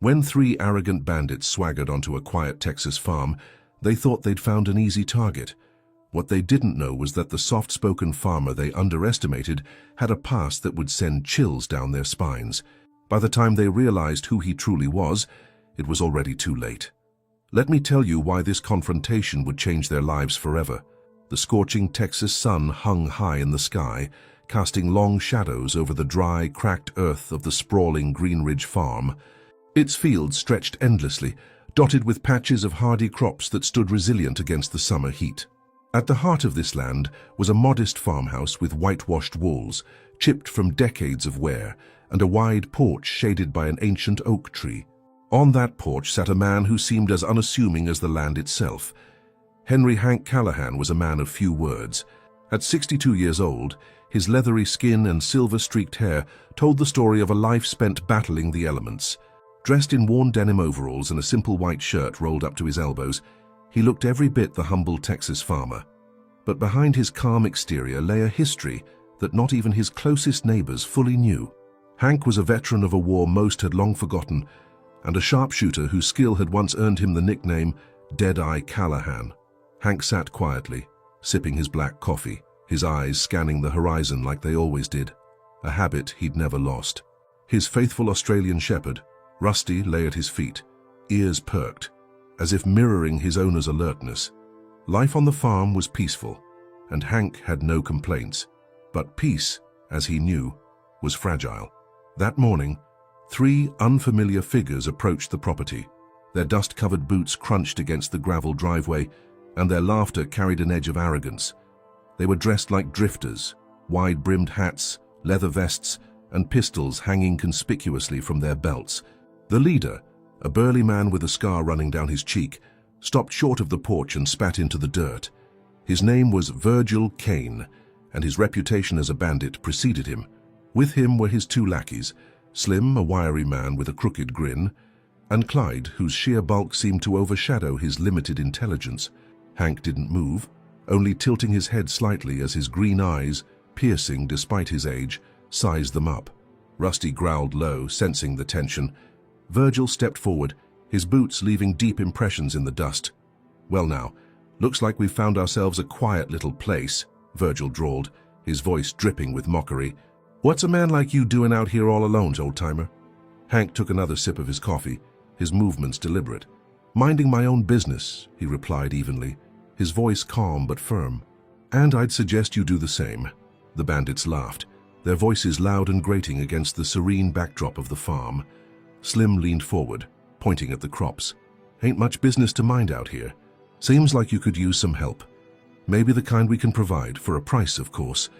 When three arrogant bandits swaggered onto a quiet Texas farm, they thought they'd found an easy target. What they didn't know was that the soft-spoken farmer they underestimated had a past that would send chills down their spines. By the time they realized who he truly was, it was already too late. Let me tell you why this confrontation would change their lives forever. The scorching Texas sun hung high in the sky, casting long shadows over the dry, cracked earth of the sprawling Green Ridge farm. Its fields stretched endlessly, dotted with patches of hardy crops that stood resilient against the summer heat. At the heart of this land was a modest farmhouse with whitewashed walls, chipped from decades of wear, and a wide porch shaded by an ancient oak tree. On that porch sat a man who seemed as unassuming as the land itself. Henry Hank Callahan was a man of few words. At 62 years old, his leathery skin and silver-streaked hair told the story of a life spent battling the elements. Dressed in worn denim overalls and a simple white shirt rolled up to his elbows, he looked every bit the humble Texas farmer. But behind his calm exterior lay a history that not even his closest neighbors fully knew. Hank was a veteran of a war most had long forgotten, and a sharpshooter whose skill had once earned him the nickname Deadeye Callahan. Hank sat quietly, sipping his black coffee, his eyes scanning the horizon like they always did, a habit he'd never lost. His faithful Australian shepherd, Rusty, lay at his feet, ears perked, as if mirroring his owner's alertness. Life on the farm was peaceful, and Hank had no complaints. But peace, as he knew, was fragile. That morning, three unfamiliar figures approached the property. Their dust-covered boots crunched against the gravel driveway, and their laughter carried an edge of arrogance. They were dressed like drifters, wide-brimmed hats, leather vests, and pistols hanging conspicuously from their belts. The leader, a burly man with a scar running down his cheek, stopped short of the porch and spat into the dirt. His name was Virgil Kane, and his reputation as a bandit preceded him. With him were his two lackeys, Slim, a wiry man with a crooked grin, and Clyde, whose sheer bulk seemed to overshadow his limited intelligence. Hank didn't move, only tilting his head slightly as his green eyes, piercing despite his age, sized them up. Rusty growled low, sensing the tension. Virgil stepped forward, his boots leaving deep impressions in the dust. "Well now, looks like we've found ourselves a quiet little place," Virgil drawled, his voice dripping with mockery. "What's a man like you doing out here all alone, old-timer?" Hank took another sip of his coffee, his movements deliberate. "Minding my own business," he replied evenly, his voice calm but firm. "And I'd suggest you do the same." The bandits laughed, their voices loud and grating against the serene backdrop of the farm. Slim leaned forward, pointing at the crops. "Ain't much business to mind out here. Seems like you could use some help. Maybe the kind we can provide, for a price, of course."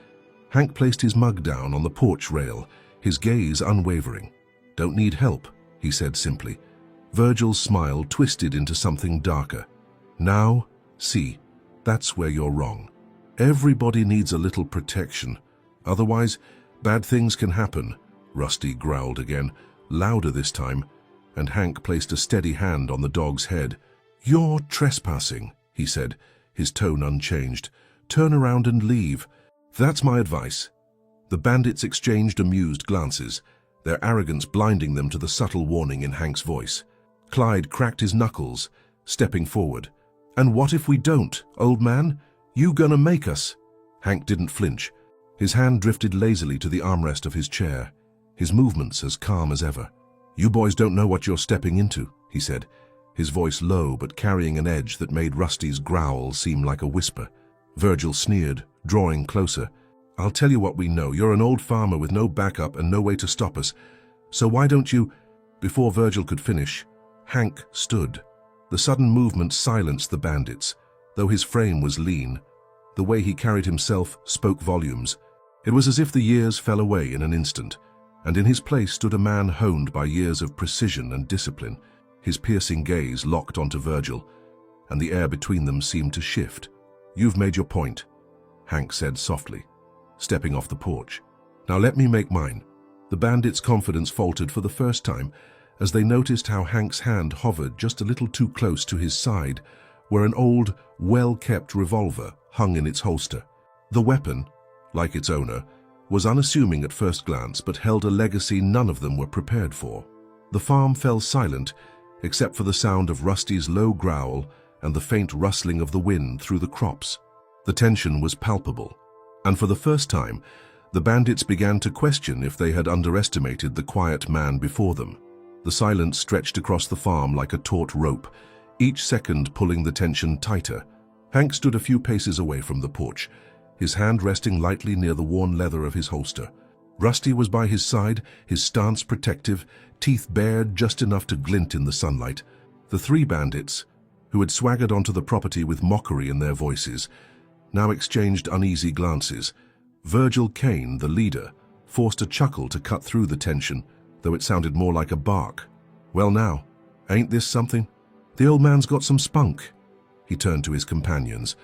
Hank placed his mug down on the porch rail, his gaze unwavering. "Don't need help," he said simply. Virgil's smile twisted into something darker. "Now, see, that's where you're wrong. Everybody needs a little protection. Otherwise, bad things can happen." Rusty growled again, louder this time, and Hank placed a steady hand on the dog's head. "You're trespassing," he said, his tone unchanged. "Turn around and leave. That's my advice." The bandits exchanged amused glances, their arrogance blinding them to the subtle warning in Hank's voice. Clyde cracked his knuckles, stepping forward. "And what if we don't, old man? You gonna make us?" Hank didn't flinch. His hand drifted lazily to the armrest of his chair, his movements as calm as ever. "You boys don't know what you're stepping into," he said, his voice low but carrying an edge that made Rusty's growl seem like a whisper. Virgil sneered, drawing closer. "I'll tell you what we know. You're an old farmer with no backup and no way to stop us. So why don't you—" Before Virgil could finish, Hank stood. The sudden movement silenced the bandits, though his frame was lean. The way he carried himself spoke volumes. It was as if the years fell away in an instant, and in his place stood a man honed by years of precision and discipline. His piercing gaze locked onto Virgil, and the air between them seemed to shift. "You've made your point," Hank said softly, stepping off the porch. "Now let me make mine." The bandits' confidence faltered for the first time as they noticed how Hank's hand hovered just a little too close to his side, where an old, well-kept revolver hung in its holster. The weapon, like its owner, was unassuming at first glance but held a legacy none of them were prepared for. The farm fell silent, except for the sound of Rusty's low growl and the faint rustling of the wind through the crops. The tension was palpable, and for the first time, the bandits began to question if they had underestimated the quiet man before them. The silence stretched across the farm like a taut rope, each second pulling the tension tighter. Hank stood a few paces away from the porch, his hand resting lightly near the worn leather of his holster. Rusty was by his side, his stance protective, teeth bared just enough to glint in the sunlight. The three bandits, who had swaggered onto the property with mockery in their voices, now exchanged uneasy glances. Virgil Kane, the leader, forced a chuckle to cut through the tension, though it sounded more like a bark. "Well now, ain't this something? The old man's got some spunk." He turned to his companions.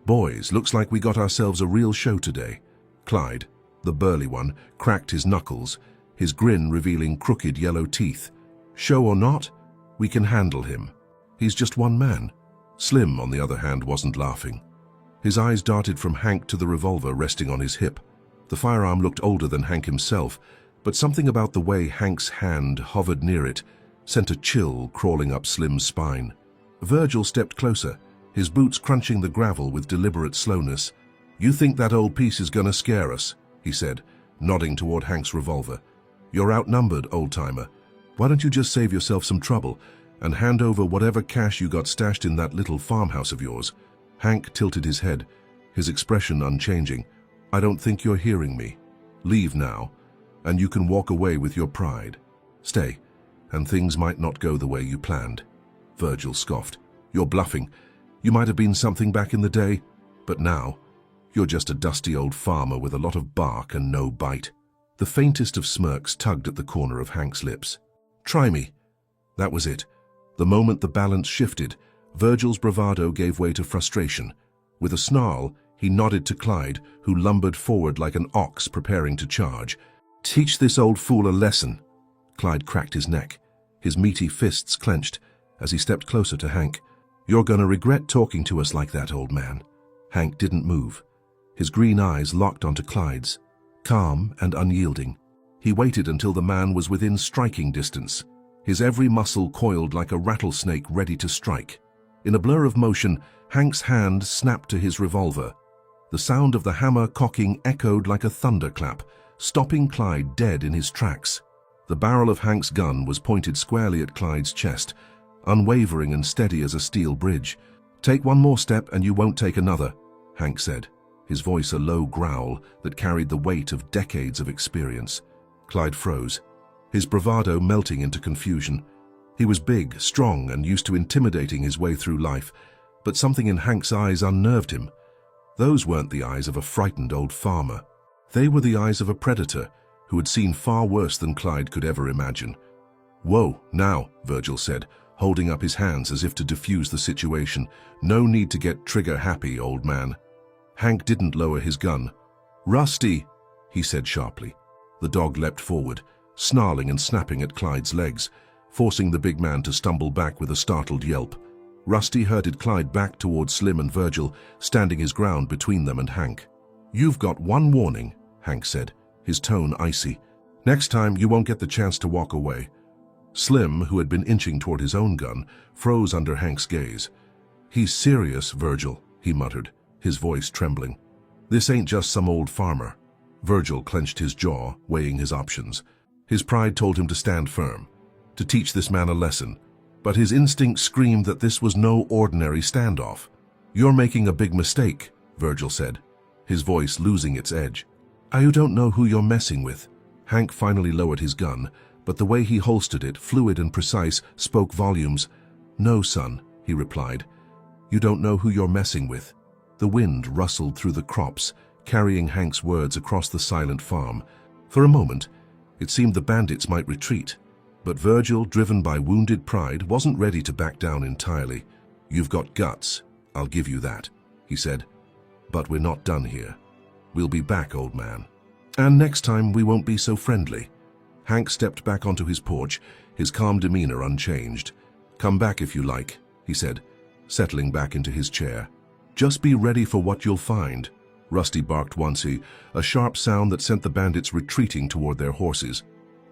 "Boys, looks like we got ourselves a real show today." Clyde, the burly one, cracked his knuckles, his grin revealing crooked yellow teeth. "Show or not, we can handle him. He's just one man." Slim, on the other hand, wasn't laughing. His eyes darted from Hank to the revolver resting on his hip. The firearm looked older than Hank himself, but something about the way Hank's hand hovered near it sent a chill crawling up Slim's spine. Virgil stepped closer, his boots crunching the gravel with deliberate slowness. "You think that old piece is gonna scare us?" he said, nodding toward Hank's revolver. "You're outnumbered, old-timer. Why don't you just save yourself some trouble and hand over whatever cash you got stashed in that little farmhouse of yours?" Hank tilted his head, his expression unchanging. "I don't think you're hearing me. Leave now, and you can walk away with your pride. Stay, and things might not go the way you planned." Virgil scoffed. "You're bluffing. You might have been something back in the day, but now, you're just a dusty old farmer with a lot of bark and no bite." The faintest of smirks tugged at the corner of Hank's lips. "Try me." That was it. The moment the balance shifted, Virgil's bravado gave way to frustration. With a snarl, he nodded to Clyde, who lumbered forward like an ox preparing to charge. "Teach this old fool a lesson." Clyde cracked his neck, his meaty fists clenched, as he stepped closer to Hank. "You're gonna regret talking to us like that, old man." Hank didn't move. His green eyes locked onto Clyde's, calm and unyielding. He waited until the man was within striking distance, his every muscle coiled like a rattlesnake ready to strike. In a blur of motion, Hank's hand snapped to his revolver. The sound of the hammer cocking echoed like a thunderclap, stopping Clyde dead in his tracks. The barrel of Hank's gun was pointed squarely at Clyde's chest, unwavering and steady as a steel bridge. "Take one more step and you won't take another," Hank said, his voice a low growl that carried the weight of decades of experience. Clyde froze, his bravado melting into confusion. He was big, strong, and used to intimidating his way through life, but something in Hank's eyes unnerved him. Those weren't the eyes of a frightened old farmer. They were the eyes of a predator who had seen far worse than Clyde could ever imagine. "Whoa, now," Virgil said, holding up his hands as if to defuse the situation. "No need to get trigger-happy, old man." Hank didn't lower his gun. "Rusty," he said sharply. The dog leapt forward, snarling and snapping at Clyde's legs, forcing the big man to stumble back with a startled yelp. Rusty herded Clyde back towards Slim and Virgil, standing his ground between them and Hank. "You've got one warning," Hank said, his tone icy. "Next time you won't get the chance to walk away." Slim, who had been inching toward his own gun, froze under Hank's gaze. "He's serious, Virgil," he muttered, his voice trembling. "This ain't just some old farmer." Virgil clenched his jaw, weighing his options. His pride told him to stand firm, to teach this man a lesson, but his instinct screamed that this was no ordinary standoff. "You're making a big mistake," Virgil said, his voice losing its edge. "I don't know who you're messing with." Hank finally lowered his gun, but the way he holstered it, fluid and precise, spoke volumes. "No, son," he replied. "You don't know who you're messing with." The wind rustled through the crops, carrying Hank's words across the silent farm. For a moment, it seemed the bandits might retreat, but Virgil, driven by wounded pride, wasn't ready to back down entirely. "You've got guts, I'll give you that," he said. "But we're not done here. We'll be back, old man. And next time we won't be so friendly." Hank stepped back onto his porch, his calm demeanor unchanged. "Come back if you like," he said, settling back into his chair. "Just be ready for what you'll find." Rusty barked once, a sharp sound that sent the bandits retreating toward their horses.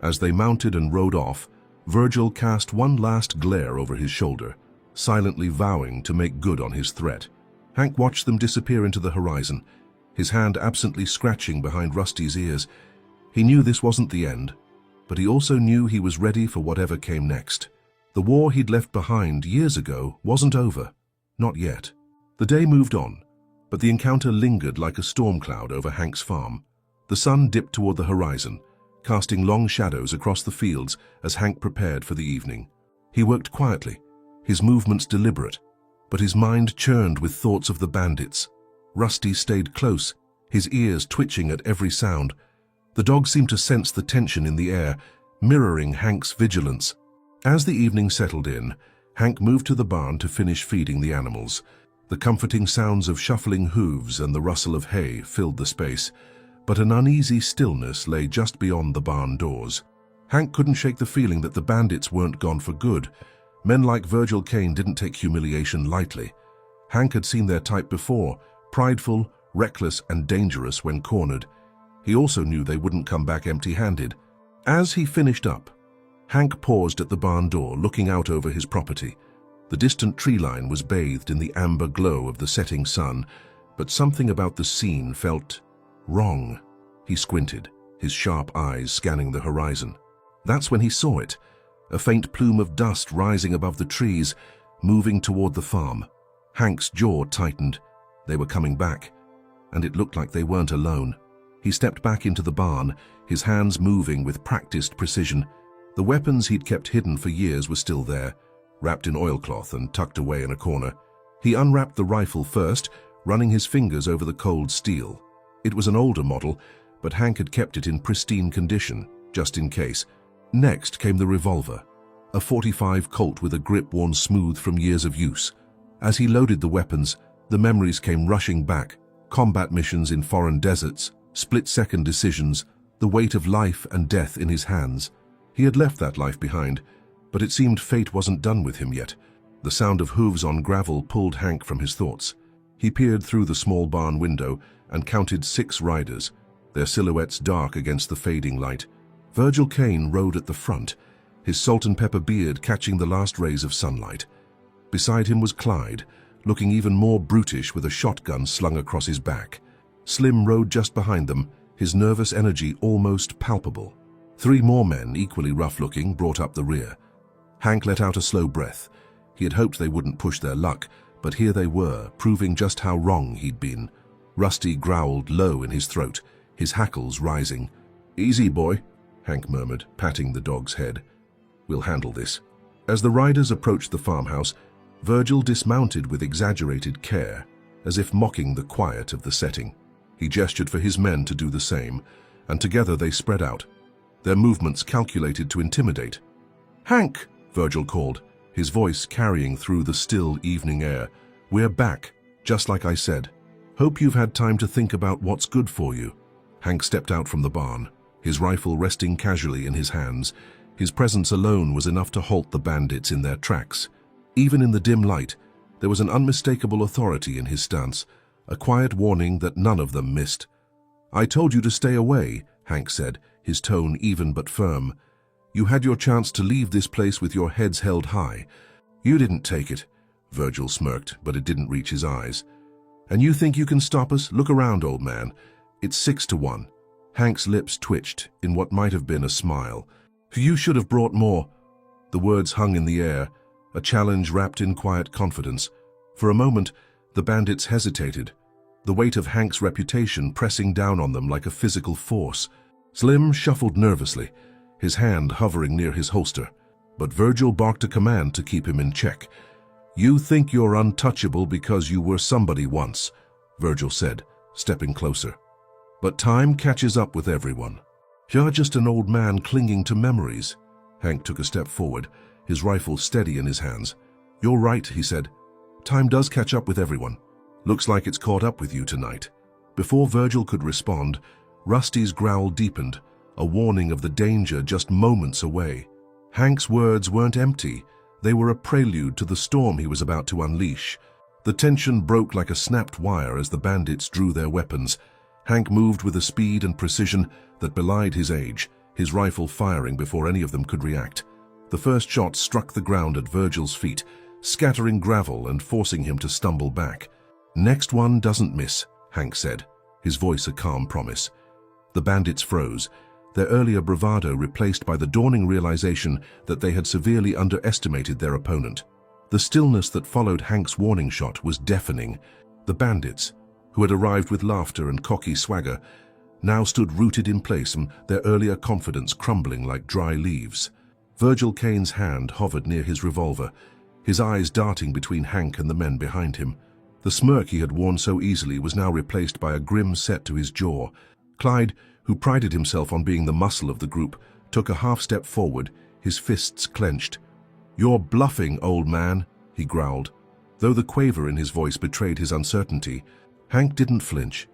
As they mounted and rode off, Virgil cast one last glare over his shoulder, silently vowing to make good on his threat. Hank watched them disappear into the horizon, his hand absently scratching behind Rusty's ears. He knew this wasn't the end, but he also knew he was ready for whatever came next. The war he'd left behind years ago wasn't over. Not yet. The day moved on, but the encounter lingered like a storm cloud over Hank's farm. The sun dipped toward the horizon, casting long shadows across the fields as Hank prepared for the evening. He worked quietly, his movements deliberate, but his mind churned with thoughts of the bandits. Rusty stayed close, his ears twitching at every sound. The dog seemed to sense the tension in the air, mirroring Hank's vigilance. As the evening settled in, Hank moved to the barn to finish feeding the animals. The comforting sounds of shuffling hooves and the rustle of hay filled the space, but an uneasy stillness lay just beyond the barn doors. Hank couldn't shake the feeling that the bandits weren't gone for good. Men like Virgil Kane didn't take humiliation lightly. Hank had seen their type before, prideful, reckless, and dangerous when cornered. He also knew they wouldn't come back empty-handed. As he finished up, Hank paused at the barn door, looking out over his property. The distant tree line was bathed in the amber glow of the setting sun, but something about the scene felt wrong. He squinted, his sharp eyes scanning the horizon. That's when he saw it, a faint plume of dust rising above the trees, moving toward the farm. Hank's jaw tightened. They were coming back, and it looked like they weren't alone. He stepped back into the barn, his hands moving with practiced precision. The weapons he'd kept hidden for years were still there, wrapped in oilcloth and tucked away in a corner. He unwrapped the rifle first, running his fingers over the cold steel. It was an older model, but Hank had kept it in pristine condition, just in case. Next came the revolver, a .45 Colt with a grip worn smooth from years of use. As he loaded the weapons, the memories came rushing back. Combat missions in foreign deserts, split-second decisions, the weight of life and death in his hands. He had left that life behind, but it seemed fate wasn't done with him yet. The sound of hooves on gravel pulled Hank from his thoughts. He peered through the small barn window and counted 6 riders, their silhouettes dark against the fading light. Virgil Kane rode at the front, his salt-and-pepper beard catching the last rays of sunlight. Beside him was Clyde, looking even more brutish with a shotgun slung across his back. Slim rode just behind them, his nervous energy almost palpable. 3 more men, equally rough-looking, brought up the rear. Hank let out a slow breath. He had hoped they wouldn't push their luck, but here they were, proving just how wrong he'd been. Rusty growled low in his throat, his hackles rising. "Easy, boy," Hank murmured, patting the dog's head. "We'll handle this." As the riders approached the farmhouse, Virgil dismounted with exaggerated care, as if mocking the quiet of the setting. He gestured for his men to do the same, and together they spread out, their movements calculated to intimidate. "Hank!" Virgil called, his voice carrying through the still evening air. "We're back, just like I said. Hope you've had time to think about what's good for you." Hank stepped out from the barn, his rifle resting casually in his hands. His presence alone was enough to halt the bandits in their tracks. Even in the dim light, there was an unmistakable authority in his stance, a quiet warning that none of them missed. "I told you to stay away," Hank said, his tone even but firm. "You had your chance to leave this place with your heads held high. You didn't take it." Virgil smirked, but it didn't reach his eyes. "And you think you can stop us? Look around, old man. It's 6-1. Hank's lips twitched in what might have been a smile. "You should have brought more." The words hung in the air, a challenge wrapped in quiet confidence. For a moment, the bandits hesitated, the weight of Hank's reputation pressing down on them like a physical force. Slim shuffled nervously, his hand hovering near his holster, but Virgil barked a command to keep him in check. "You think you're untouchable because you were somebody once," Virgil said, stepping closer. "But time catches up with everyone. You're just an old man clinging to memories." Hank took a step forward, his rifle steady in his hands. "You're right," he said. "Time does catch up with everyone. Looks like it's caught up with you tonight." Before Virgil could respond, Rusty's growl deepened, a warning of the danger just moments away. Hank's words weren't empty. They were a prelude to the storm he was about to unleash. The tension broke like a snapped wire as the bandits drew their weapons. Hank moved with a speed and precision that belied his age, his rifle firing before any of them could react. The first shot struck the ground at Virgil's feet, scattering gravel and forcing him to stumble back. "Next one doesn't miss," Hank said, his voice a calm promise. The bandits froze, their earlier bravado replaced by the dawning realization that they had severely underestimated their opponent. The stillness that followed Hank's warning shot was deafening. The bandits, who had arrived with laughter and cocky swagger, now stood rooted in place, and their earlier confidence crumbling like dry leaves. Virgil Kane's hand hovered near his revolver, his eyes darting between Hank and the men behind him. The smirk he had worn so easily was now replaced by a grim set to his jaw. Clyde, who prided himself on being the muscle of the group, took a half-step forward, his fists clenched. "You're bluffing, old man," he growled. Though the quaver in his voice betrayed his uncertainty, Hank didn't flinch.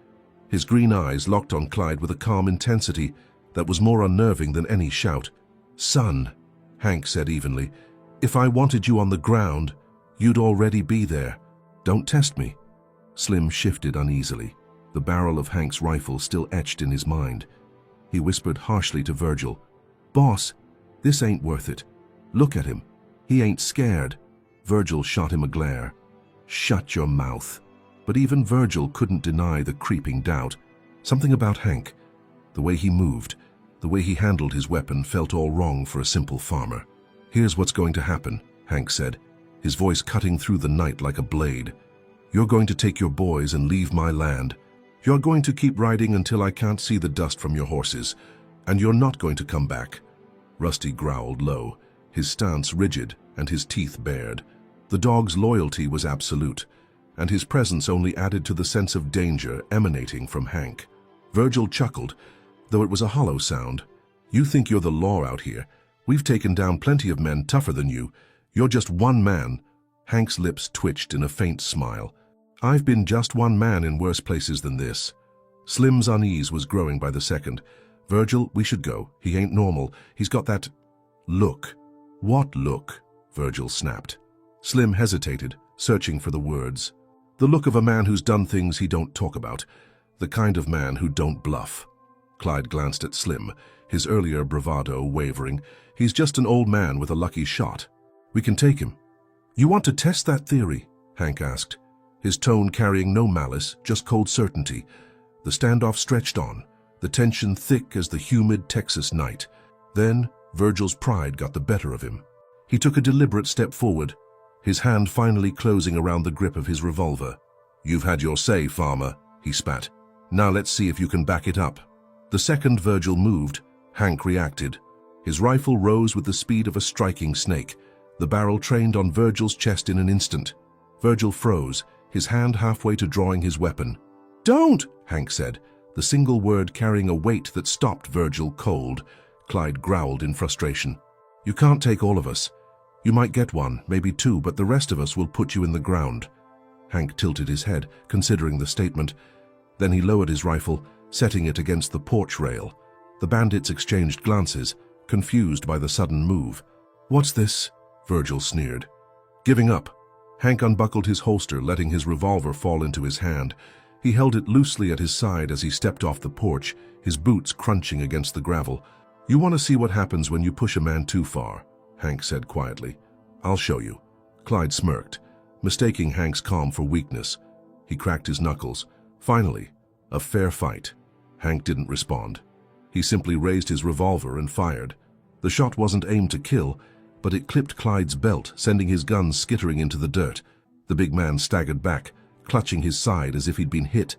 His green eyes locked on Clyde with a calm intensity that was more unnerving than any shout. "Son," Hank said evenly, "if I wanted you on the ground, you'd already be there. Don't test me." Slim shifted uneasily, the barrel of Hank's rifle still etched in his mind. He whispered harshly to Virgil, "Boss, this ain't worth it. Look at him. He ain't scared." Virgil shot him a glare. "Shut your mouth." But even Virgil couldn't deny the creeping doubt. Something about Hank, the way he moved, the way he handled his weapon, felt all wrong for a simple farmer. "Here's what's going to happen," Hank said, his voice cutting through the night like a blade. "You're going to take your boys and leave my land. You're going to keep riding until I can't see the dust from your horses, and you're not going to come back." Rusty growled low, his stance rigid and his teeth bared. The dog's loyalty was absolute, and his presence only added to the sense of danger emanating from Hank. Virgil chuckled, though it was a hollow sound. "You think you're the law out here. We've taken down plenty of men tougher than you. You're just one man." Hank's lips twitched in a faint smile. "I've been just one man in worse places than this." Slim's unease was growing by the second. "Virgil, we should go. He ain't normal. He's got that look." "What look?" Virgil snapped. Slim hesitated, searching for the words. "The look of a man who's done things he don't talk about. The kind of man who don't bluff." Clyde glanced at Slim, his earlier bravado wavering. "He's just an old man with a lucky shot. We can take him." "You want to test that theory?" Hank asked, his tone carrying no malice, just cold certainty. The standoff stretched on, the tension thick as the humid Texas night. Then Virgil's pride got the better of him. He took a deliberate step forward, his hand finally closing around the grip of his revolver. "You've had your say, farmer," he spat. "Now let's see if you can back it up." The second Virgil moved, Hank reacted. His rifle rose with the speed of a striking snake, the barrel trained on Virgil's chest in an instant. Virgil froze, his hand halfway to drawing his weapon. "Don't!" Hank said, the single word carrying a weight that stopped Virgil cold. Clyde growled in frustration. "You can't take all of us. You might get one, maybe two, but the rest of us will put you in the ground." Hank tilted his head, considering the statement. Then he lowered his rifle, setting it against the porch rail. The bandits exchanged glances, confused by the sudden move. "What's this?" Virgil sneered. "Giving up." Hank unbuckled his holster, letting his revolver fall into his hand. He held it loosely at his side as he stepped off the porch, his boots crunching against the gravel. "You want to see what happens when you push a man too far," Hank said quietly. "I'll show you." Clyde smirked, mistaking Hank's calm for weakness. He cracked his knuckles. Finally, a fair fight. Hank didn't respond. He simply raised his revolver and fired. The shot wasn't aimed to kill, but it clipped Clyde's belt, sending his gun skittering into the dirt. The big man staggered back, clutching his side as if he'd been hit.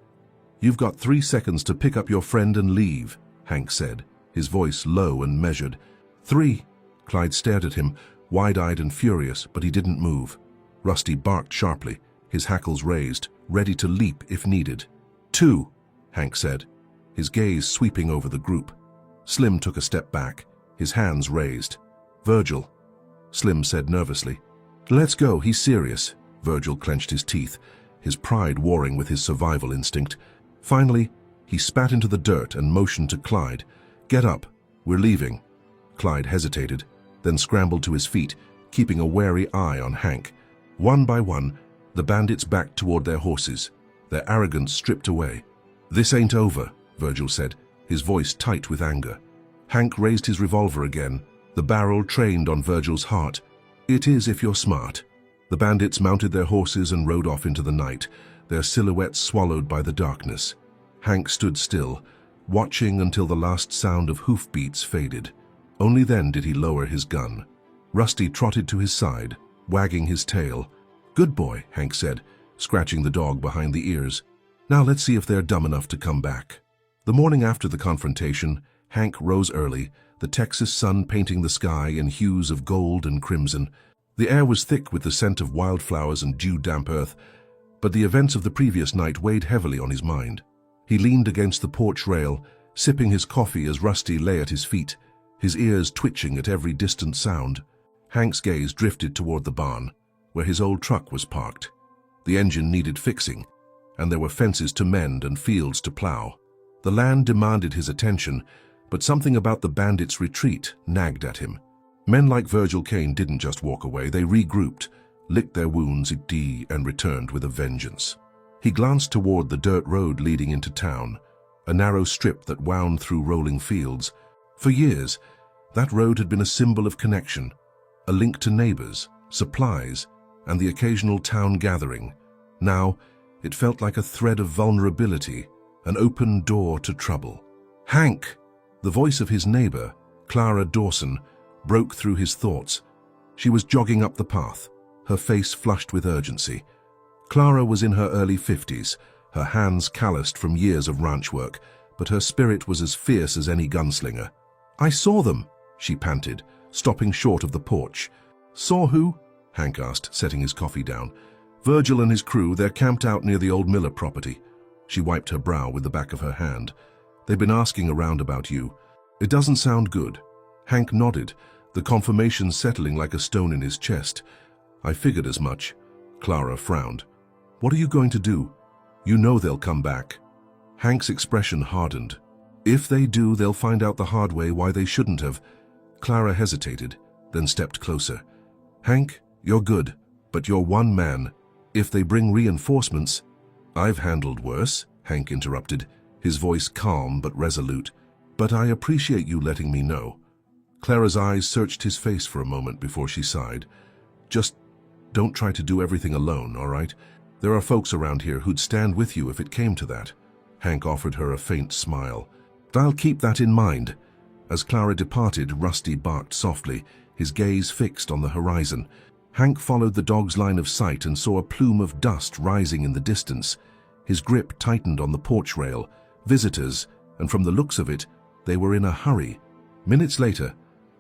"You've got 3 seconds to pick up your friend and leave," Hank said, his voice low and measured. 3. Clyde stared at him, wide-eyed and furious, but he didn't move. Rusty barked sharply, his hackles raised, ready to leap if needed. 2, Hank said, his gaze sweeping over the group. Slim took a step back, his hands raised. "Virgil," Slim said nervously. "Let's go, he's serious." Virgil clenched his teeth, his pride warring with his survival instinct. Finally, he spat into the dirt and motioned to Clyde. "Get up, we're leaving." Clyde hesitated, then scrambled to his feet, keeping a wary eye on Hank. One by one, the bandits backed toward their horses, their arrogance stripped away. "This ain't over," Virgil said, his voice tight with anger. Hank raised his revolver again, the barrel trained on Virgil's heart. "It is if you're smart." The bandits mounted their horses and rode off into the night, their silhouettes swallowed by the darkness. Hank stood still, watching until the last sound of hoofbeats faded. Only then did he lower his gun. Rusty trotted to his side, wagging his tail. "Good boy," Hank said, scratching the dog behind the ears. "Now let's see if they're dumb enough to come back." The morning after the confrontation, Hank rose early, the Texas sun painting the sky in hues of gold and crimson. The air was thick with the scent of wildflowers and dew-damp earth, but the events of the previous night weighed heavily on his mind. He leaned against the porch rail, sipping his coffee as Rusty lay at his feet, his ears twitching at every distant sound. Hank's gaze drifted toward the barn, where his old truck was parked. The engine needed fixing, and there were fences to mend and fields to plow. The land demanded his attention, but something about the bandits' retreat nagged at him. Men like Virgil Kane didn't just walk away, they regrouped, licked their wounds and returned with a vengeance. He glanced toward the dirt road leading into town, a narrow strip that wound through rolling fields. For years, that road had been a symbol of connection, a link to neighbors, supplies, and the occasional town gathering. Now, it felt like a thread of vulnerability, an open door to trouble. "Hank!" The voice of his neighbor, Clara Dawson, broke through his thoughts. She was jogging up the path, her face flushed with urgency. Clara was in her early 50s, her hands calloused from years of ranch work, but her spirit was as fierce as any gunslinger. "I saw them," she panted, stopping short of the porch. "Saw who?" Hank asked, setting his coffee down. "Virgil and his crew, they're camped out near the old Miller property." She wiped her brow with the back of her hand. "They've been asking around about you. It doesn't sound good." Hank nodded, the confirmation settling like a stone in his chest. "I figured as much." Clara frowned. "What are you going to do? You know they'll come back." Hank's expression hardened. "If they do, they'll find out the hard way why they shouldn't have." Clara hesitated, then stepped closer. "Hank, you're good, but you're one man. If they bring reinforcements—" "I've handled worse," Hank interrupted, his voice calm but resolute. "But I appreciate you letting me know." Clara's eyes searched his face for a moment before she sighed. "Just don't try to do everything alone, all right? There are folks around here who'd stand with you if it came to that." Hank offered her a faint smile. "I'll keep that in mind." As Clara departed, Rusty barked softly, his gaze fixed on the horizon. Hank followed the dog's line of sight and saw a plume of dust rising in the distance. His grip tightened on the porch rail. Visitors, and from the looks of it, they were in a hurry. Minutes later,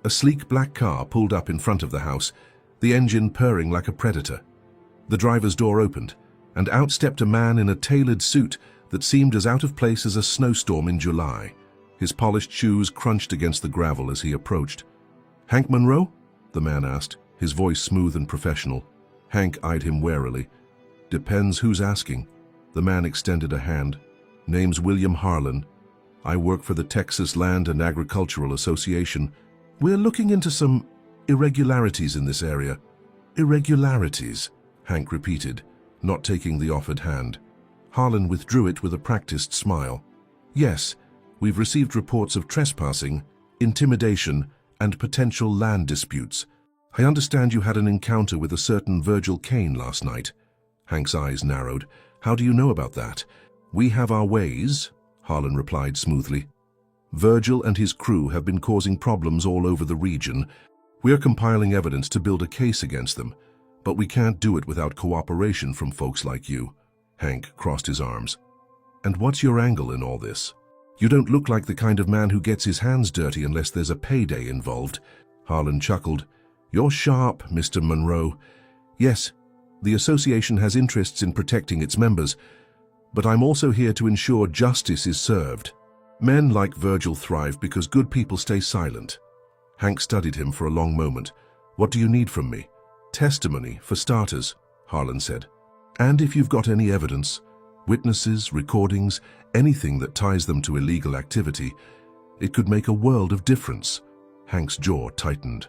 a sleek black car pulled up in front of the house, the engine purring like a predator. The driver's door opened, and out stepped a man in a tailored suit that seemed as out of place as a snowstorm in July. His polished shoes crunched against the gravel as he approached. "Hank Monroe?" the man asked, his voice smooth and professional. Hank eyed him warily. "Depends who's asking." The man extended a hand. "Name's William Harlan. I work for the Texas Land and Agricultural Association. We're looking into some irregularities in this area." "Irregularities," Hank repeated, not taking the offered hand. Harlan withdrew it with a practiced smile. "Yes, we've received reports of trespassing, intimidation, and potential land disputes. I understand you had an encounter with a certain Virgil Kane last night." Hank's eyes narrowed. "How do you know about that?" "We have our ways," Harlan replied smoothly. "Virgil and his crew have been causing problems all over the region. We're compiling evidence to build a case against them, but we can't do it without cooperation from folks like you." Hank crossed his arms. "And what's your angle in all this? You don't look like the kind of man who gets his hands dirty unless there's a payday involved." Harlan chuckled. "You're sharp, Mr. Monroe. Yes, the association has interests in protecting its members, but I'm also here to ensure justice is served. Men like Virgil thrive because good people stay silent." Hank studied him for a long moment. "What do you need from me?" "Testimony, for starters," Harlan said. "And if you've got any evidence, witnesses, recordings, anything that ties them to illegal activity, it could make a world of difference." Hank's jaw tightened.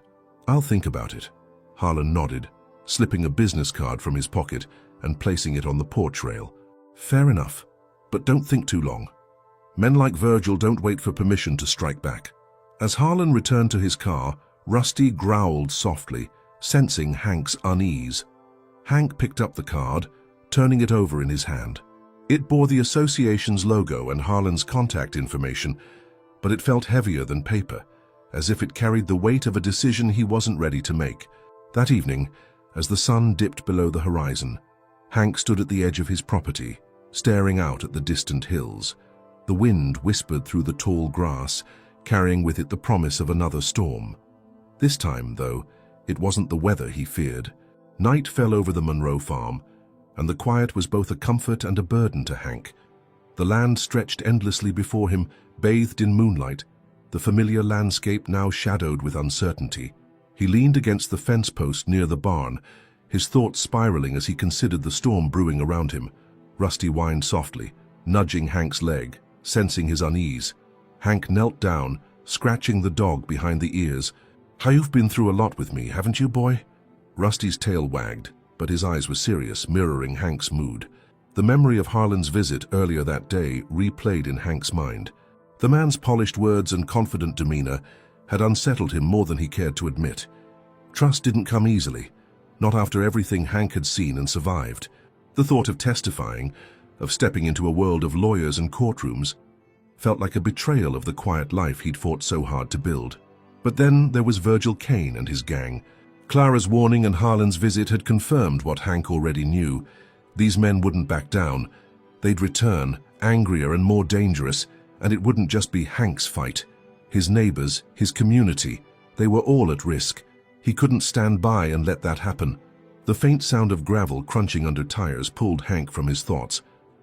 "I'll think about it." Harlan nodded, slipping a business card from his pocket and placing it on the porch rail. "Fair enough, but don't think too long. Men like Virgil don't wait for permission to strike back." As Harlan returned to his car, Rusty growled softly, sensing Hank's unease. Hank picked up the card, turning it over in his hand. It bore the association's logo and Harlan's contact information, but it felt heavier than paper, as if it carried the weight of a decision he wasn't ready to make. That evening, as the sun dipped below the horizon, Hank stood at the edge of his property, staring out at the distant hills. The wind whispered through the tall grass, carrying with it the promise of another storm. This time, though, it wasn't the weather he feared. Night fell over the Monroe farm, and the quiet was both a comfort and a burden to Hank. The land stretched endlessly before him, bathed in moonlight, the familiar landscape now shadowed with uncertainty. He leaned against the fence post near the barn, his thoughts spiraling as he considered the storm brewing around him. Rusty whined softly, nudging Hank's leg, sensing his unease. Hank knelt down, scratching the dog behind the ears. "You've been through a lot with me, haven't you, boy?" Rusty's tail wagged, but his eyes were serious, mirroring Hank's mood. The memory of Harlan's visit earlier that day replayed in Hank's mind. The man's polished words and confident demeanor had unsettled him more than he cared to admit. Trust didn't come easily, not after everything Hank had seen and survived. The thought of testifying, of stepping into a world of lawyers and courtrooms, felt like a betrayal of the quiet life he'd fought so hard to build. But then there was Virgil Kane and his gang. Clara's warning and Harlan's visit had confirmed what Hank already knew. These men wouldn't back down. They'd return, angrier and more dangerous, and it wouldn't just be Hank's fight. His neighbors, his community, they were all at risk. He couldn't stand by and let that happen. The faint sound of gravel crunching under tires pulled Hank from his thoughts.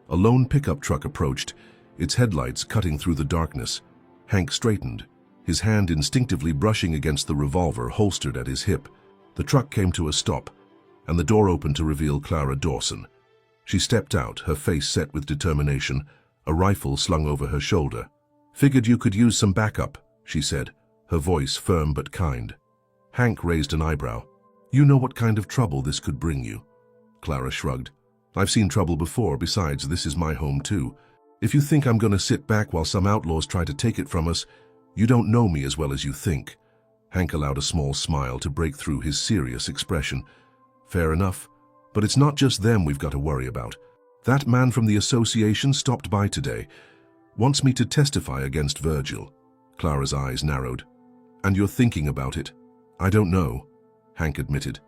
A lone pickup truck approached, its headlights cutting through the darkness. Hank straightened, his hand instinctively brushing against the revolver holstered at his hip. The truck came to a stop, and the door opened to reveal Clara Dawson. She stepped out, her face set with determination, a rifle slung over her shoulder. "Figured you could use some backup," she said, her voice firm but kind. Hank raised an eyebrow. "You know what kind of trouble this could bring you." Clara shrugged. "I've seen trouble before, besides this is my home too. If you think I'm going to sit back while some outlaws try to take it from us, you don't know me as well as you think." Hank allowed a small smile to break through his serious expression. "Fair enough, but it's not just them we've got to worry about. That man from the association stopped by today. Wants me to testify against Virgil." Clara's eyes narrowed. "And you're thinking about it?" "I don't know," Hank admitted.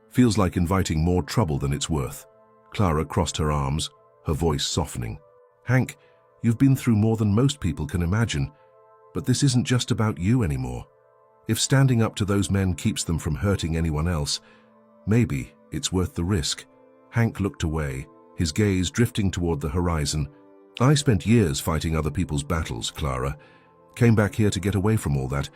"Feels like inviting more trouble than it's worth." Clara crossed her arms, her voice softening. "Hank, you've been through more than most people can imagine, but this isn't just about you anymore. If standing up to those men keeps them from hurting anyone else, maybe it's worth the risk." Hank looked away, his gaze drifting toward the horizon. "I spent years fighting other people's battles, Clara. Came back here to get away from all that.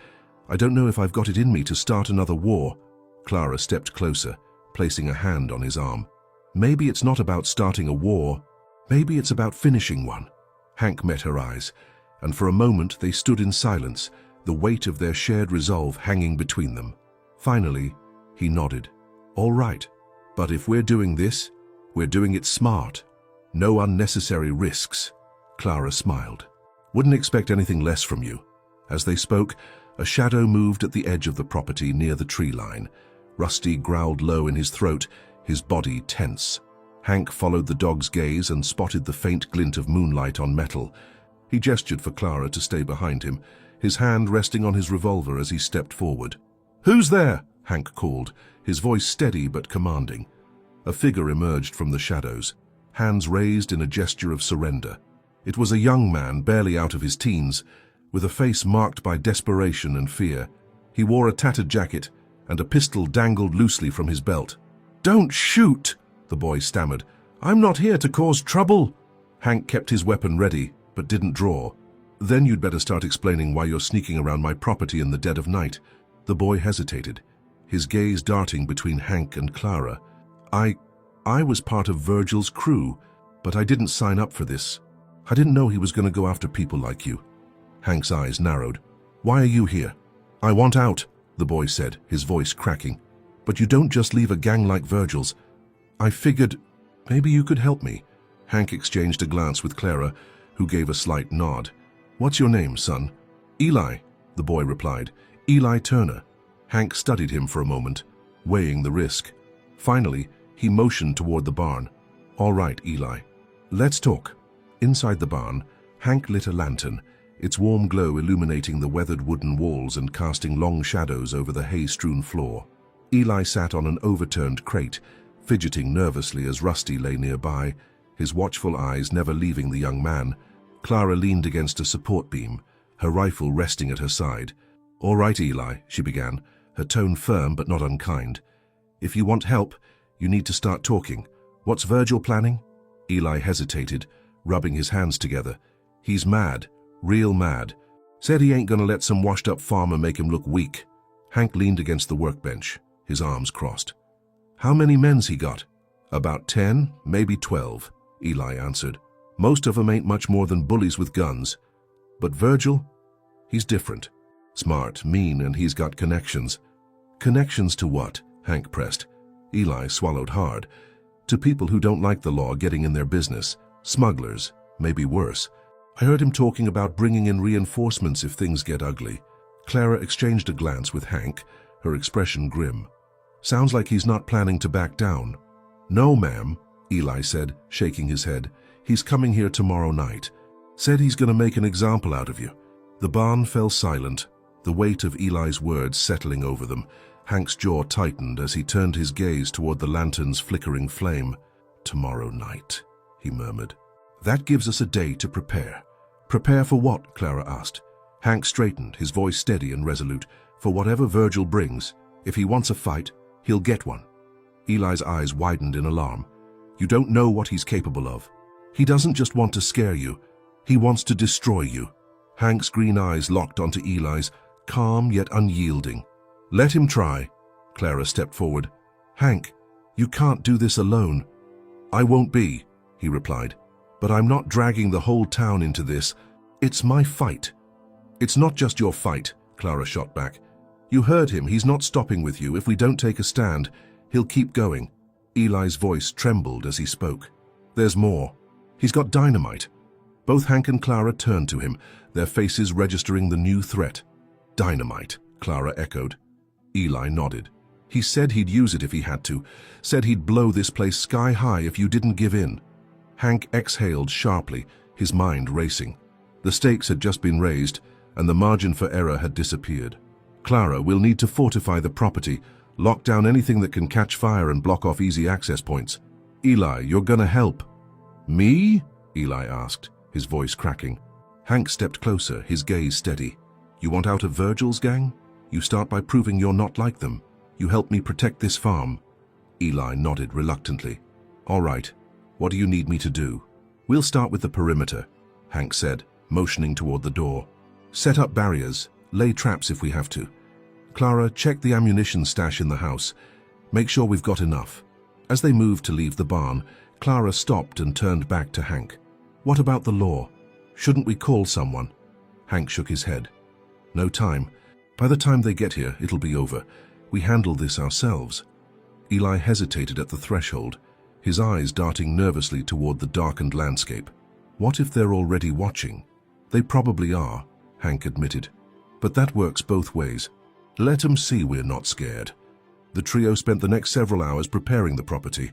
I don't know if I've got it in me to start another war." Clara stepped closer, placing a hand on his arm. "Maybe it's not about starting a war. Maybe it's about finishing one." Hank met her eyes, and for a moment they stood in silence, the weight of their shared resolve hanging between them. Finally, he nodded. "All right, but if we're doing this, we're doing it smart. No unnecessary risks." Clara smiled. "Wouldn't expect anything less from you." As they spoke, a shadow moved at the edge of the property near the tree line. Rusty growled low in his throat, his body tense. Hank followed the dog's gaze and spotted the faint glint of moonlight on metal. He gestured for Clara to stay behind him, his hand resting on his revolver as he stepped forward. "Who's there?" Hank called, his voice steady but commanding. A figure emerged from the shadows, hands raised in a gesture of surrender. It was a young man, barely out of his teens, with a face marked by desperation and fear. He wore a tattered jacket, and a pistol dangled loosely from his belt. "Don't shoot!" the boy stammered. "I'm not here to cause trouble." Hank kept his weapon ready, but didn't draw. "Then you'd better start explaining why you're sneaking around my property in the dead of night." The boy hesitated, his gaze darting between Hank and Clara. I was part of Virgil's crew, but I didn't sign up for this. I didn't know he was going to go after people like you." Hank's eyes narrowed. "Why are you here?" "I want out," the boy said, his voice cracking. "But you don't just leave a gang like Virgil's. I figured maybe you could help me." Hank exchanged a glance with Clara, who gave a slight nod. "What's your name, son?" "Eli," the boy replied. "Eli Turner." Hank studied him for a moment, weighing the risk. Finally, he motioned toward the barn. "All right, Eli. Let's talk." Inside the barn, Hank lit a lantern, its warm glow illuminating the weathered wooden walls and casting long shadows over the hay-strewn floor. Eli sat on an overturned crate, fidgeting nervously as Rusty lay nearby, his watchful eyes never leaving the young man. Clara leaned against a support beam, her rifle resting at her side. "All right, Eli," she began, her tone firm but not unkind. "If you want help, you need to start talking. What's Virgil planning?" Eli hesitated, rubbing his hands together. "He's mad, real mad. Said he ain't gonna let some washed-up farmer make him look weak." Hank leaned against the workbench, his arms crossed. "How many men's he got?" "About 10, maybe 12, Eli answered. "Most of 'em ain't much more than bullies with guns. But Virgil? He's different. Smart, mean, and he's got connections." "Connections to what?" Hank pressed. Eli swallowed hard. "To people who don't like the law getting in their business. Smugglers, maybe worse. I heard him talking about bringing in reinforcements if things get ugly." Clara exchanged a glance with Hank, her expression grim. "Sounds like he's not planning to back down." "No, ma'am," Eli said, shaking his head. "He's coming here tomorrow night. Said he's going to make an example out of you." The barn fell silent, the weight of Eli's words settling over them. Hank's jaw tightened as he turned his gaze toward the lantern's flickering flame. "Tomorrow night," he murmured. "That gives us a day to prepare." "Prepare for what?" Clara asked. Hank straightened, his voice steady and resolute. "For whatever Virgil brings. If he wants a fight, he'll get one." Eli's eyes widened in alarm. "You don't know what he's capable of. He doesn't just want to scare you. He wants to destroy you." Hank's green eyes locked onto Eli's, calm yet unyielding. "Let him try." Clara stepped forward. "Hank, you can't do this alone." "I won't be," he replied. "But I'm not dragging the whole town into this. It's my fight." "It's not just your fight," Clara shot back. "You heard him. He's not stopping with you. If we don't take a stand, he'll keep going." Eli's voice trembled as he spoke. "There's more. He's got dynamite." Both Hank and Clara turned to him, their faces registering the new threat. "Dynamite," Clara echoed. Eli nodded. "He said he'd use it if he had to. Said he'd blow this place sky high if you didn't give in." Hank exhaled sharply, his mind racing. The stakes had just been raised, and the margin for error had disappeared. "Clara, we'll need to fortify the property, lock down anything that can catch fire and block off easy access points." "Eli, you're gonna help." "Me?" Eli asked, his voice cracking. Hank stepped closer, his gaze steady. "You want out of Virgil's gang? You start by proving you're not like them. You help me protect this farm." Eli nodded reluctantly. "All right. What do you need me to do?" "We'll start with the perimeter," Hank said, motioning toward the door. "Set up barriers, lay traps if we have to. Clara, check the ammunition stash in the house. Make sure we've got enough." As they moved to leave the barn, Clara stopped and turned back to Hank. "What about the law? Shouldn't we call someone?" Hank shook his head. "No time. By the time they get here, it'll be over. We handle this ourselves." Eli hesitated at the threshold, his eyes darting nervously toward the darkened landscape. "What if they're already watching?" "They probably are," Hank admitted. "But that works both ways. Let 'em see we're not scared." The trio spent the next several hours preparing the property.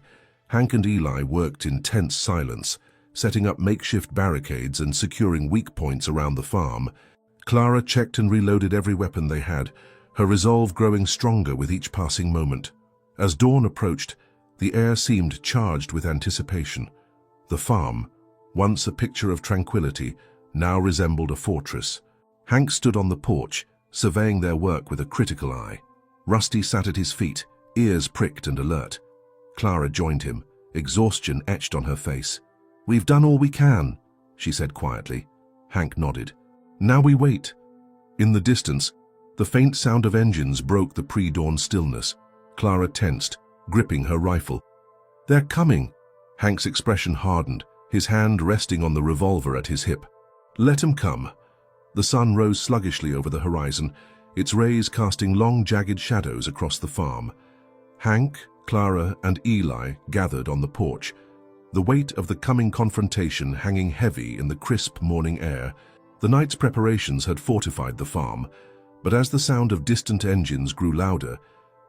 Hank and Eli worked in tense silence, setting up makeshift barricades and securing weak points around the farm. Clara checked and reloaded every weapon they had, her resolve growing stronger with each passing moment. As dawn approached, the air seemed charged with anticipation. The farm, once a picture of tranquility, now resembled a fortress. Hank stood on the porch, surveying their work with a critical eye. Rusty sat at his feet, ears pricked and alert. Clara joined him, exhaustion etched on her face. "We've done all we can," she said quietly. Hank nodded. "Now we wait." In the distance, the faint sound of engines broke the pre-dawn stillness. Clara tensed, gripping her rifle. "They're coming." Hank's expression hardened, his hand resting on the revolver at his hip. "Let 'em come." The sun rose sluggishly over the horizon, its rays casting long, jagged shadows across the farm. Hank, Clara, and Eli gathered on the porch, the weight of the coming confrontation hanging heavy in the crisp morning air. The night's preparations had fortified the farm, But as the sound of distant engines grew louder,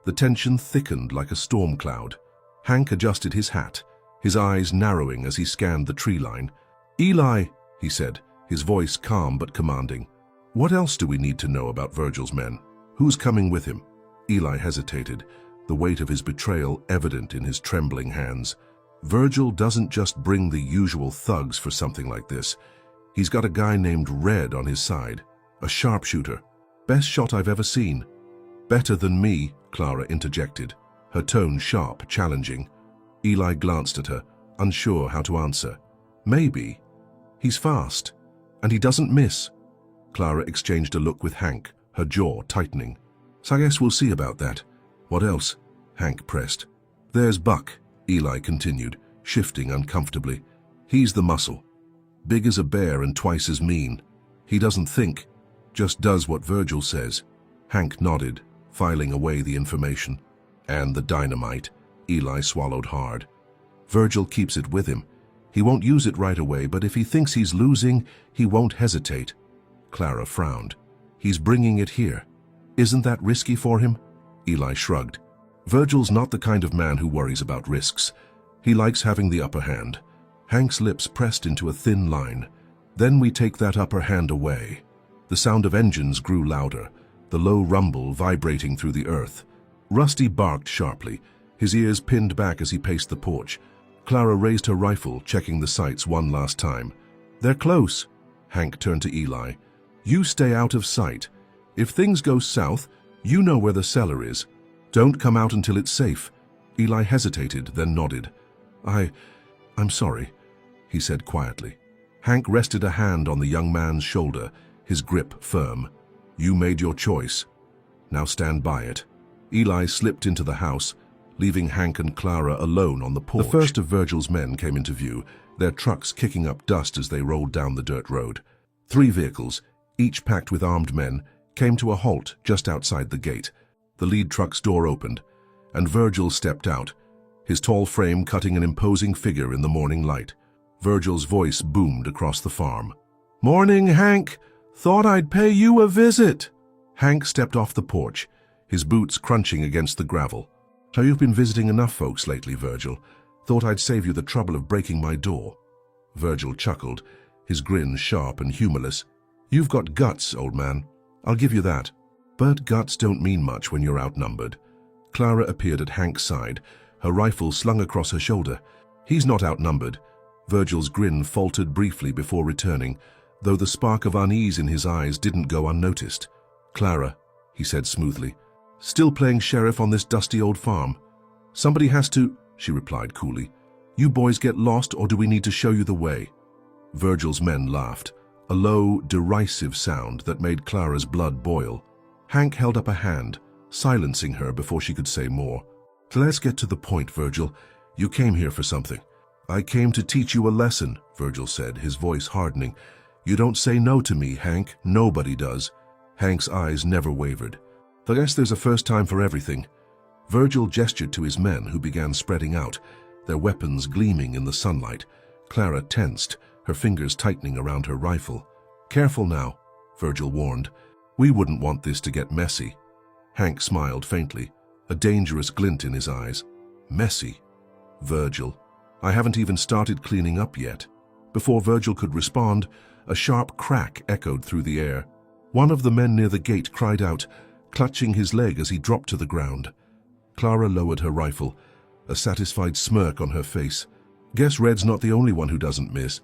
the tension thickened like a storm cloud. Hank adjusted his hat, his eyes narrowing as he scanned the tree line. "Eli," he said, his voice calm but commanding. "What else do we need to know about Virgil's men? Who's coming with him?" Eli hesitated, the weight of his betrayal evident in his trembling hands. "Virgil doesn't just bring the usual thugs for something like this. He's got a guy named Red on his side, a sharpshooter. Best shot I've ever seen." "Better than me," Clara interjected, her tone sharp, challenging. Eli glanced at her, unsure how to answer. "Maybe. He's fast, and he doesn't miss." Clara exchanged a look with Hank, her jaw tightening. "So I guess we'll see about that. What else?" Hank pressed. "There's Buck," Eli continued, shifting uncomfortably. "He's the muscle. Big as a bear and twice as mean. He doesn't think, just does what Virgil says." Hank nodded, filing away the information. "And the dynamite," Eli swallowed hard. "Virgil keeps it with him. He won't use it right away, but if he thinks he's losing, he won't hesitate." Clara frowned. "He's bringing it here. Isn't that risky for him?" Eli shrugged. "Virgil's not the kind of man who worries about risks. He likes having the upper hand." Hank's lips pressed into a thin line. "Then we take that upper hand away." The sound of engines grew louder, the low rumble vibrating through the earth. Rusty barked sharply, his ears pinned back as he paced the porch. Clara raised her rifle, checking the sights one last time. "They're close." Hank turned to Eli. "You stay out of sight. If things go south, you know where the cellar is. Don't come out until it's safe." Eli hesitated, then nodded. I'm sorry," he said quietly. Hank rested a hand on the young man's shoulder, his grip firm. "You made your choice. Now stand by it." Eli slipped into the house, leaving Hank and Clara alone on the porch. The first of Virgil's men came into view, their trucks kicking up dust as they rolled down the dirt road. 3 vehicles, each packed with armed men, came to a halt just outside the gate. The lead truck's door opened, and Virgil stepped out, his tall frame cutting an imposing figure in the morning light. Virgil's voice boomed across the farm. "Morning, Hank! Thought I'd pay you a visit." Hank stepped off the porch, his boots crunching against the gravel. "So you've been visiting enough folks lately, Virgil. Thought I'd save you the trouble of breaking my door." Virgil chuckled, his grin sharp and humorless. "You've got guts, old man. I'll give you that. But guts don't mean much when you're outnumbered." Clara appeared at Hank's side, her rifle slung across her shoulder. "He's not outnumbered." Virgil's grin faltered briefly before returning, though the spark of unease in his eyes didn't go unnoticed. "Clara," he said smoothly, "still playing sheriff on this dusty old farm?" "Somebody has to," she replied coolly. "You boys get lost, or do we need to show you the way?" Virgil's men laughed, a low, derisive sound that made Clara's blood boil. Hank held up a hand, silencing her before she could say more. "Let's get to the point, Virgil. You came here for something." "I came to teach you a lesson," Virgil said, his voice hardening. "You don't say no to me, Hank. Nobody does." Hank's eyes never wavered. "I guess there's a first time for everything." Virgil gestured to his men, who began spreading out, their weapons gleaming in the sunlight. Clara tensed, her fingers tightening around her rifle. "Careful now," Virgil warned. "We wouldn't want this to get messy." Hank smiled faintly, a dangerous glint in his eyes. "Messy? Virgil, I haven't even started cleaning up yet." Before Virgil could respond, a sharp crack echoed through the air. One of the men near the gate cried out, clutching his leg as he dropped to the ground. Clara lowered her rifle, a satisfied smirk on her face. "Guess Red's not the only one who doesn't miss."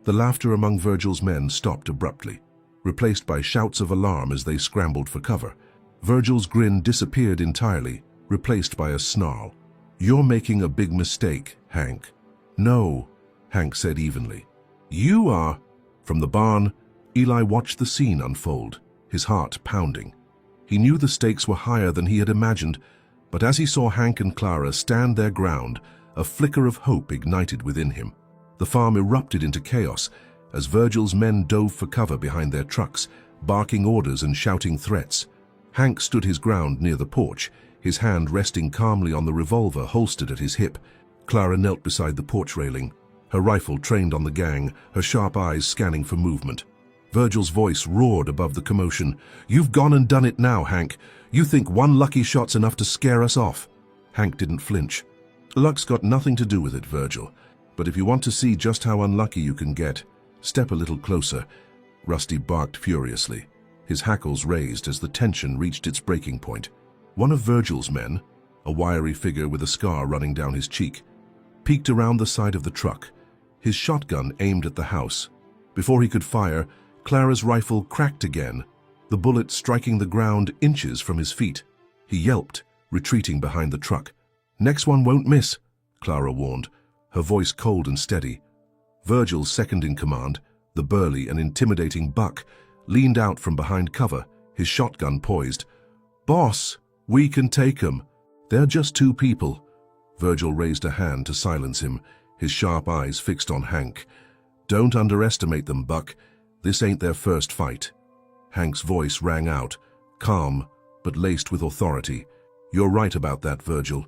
The laughter among Virgil's men stopped abruptly, replaced by shouts of alarm as they scrambled for cover. Virgil's grin disappeared entirely, replaced by a snarl. "You're making a big mistake, Hank." "No," Hank said evenly. "You are." From the barn, Eli watched the scene unfold, his heart pounding. He knew the stakes were higher than he had imagined, but as he saw Hank and Clara stand their ground, a flicker of hope ignited within him. The farm erupted into chaos as Virgil's men dove for cover behind their trucks, barking orders and shouting threats. Hank stood his ground near the porch, his hand resting calmly on the revolver holstered at his hip. Clara knelt beside the porch railing, her rifle trained on the gang, her sharp eyes scanning for movement. Virgil's voice roared above the commotion. "You've gone and done it now, Hank. You think one lucky shot's enough to scare us off?" Hank didn't flinch. "Luck's got nothing to do with it, Virgil. But if you want to see just how unlucky you can get, step a little closer." Rusty barked furiously. His hackles raised as the tension reached its breaking point. One of Virgil's men, a wiry figure with a scar running down his cheek, peeked around the side of the truck, his shotgun aimed at the house. Before he could fire, Clara's rifle cracked again, the bullet striking the ground inches from his feet. He yelped, retreating behind the truck. "Next one won't miss," Clara warned, her voice cold and steady. Virgil's second in command, the burly and intimidating Buck, leaned out from behind cover, his shotgun poised. "Boss, we can take 'em. They're just two people." Virgil raised a hand to silence him, his sharp eyes fixed on Hank. "Don't underestimate them, Buck. This ain't their first fight." Hank's voice rang out, calm but laced with authority. "You're right about that, Virgil.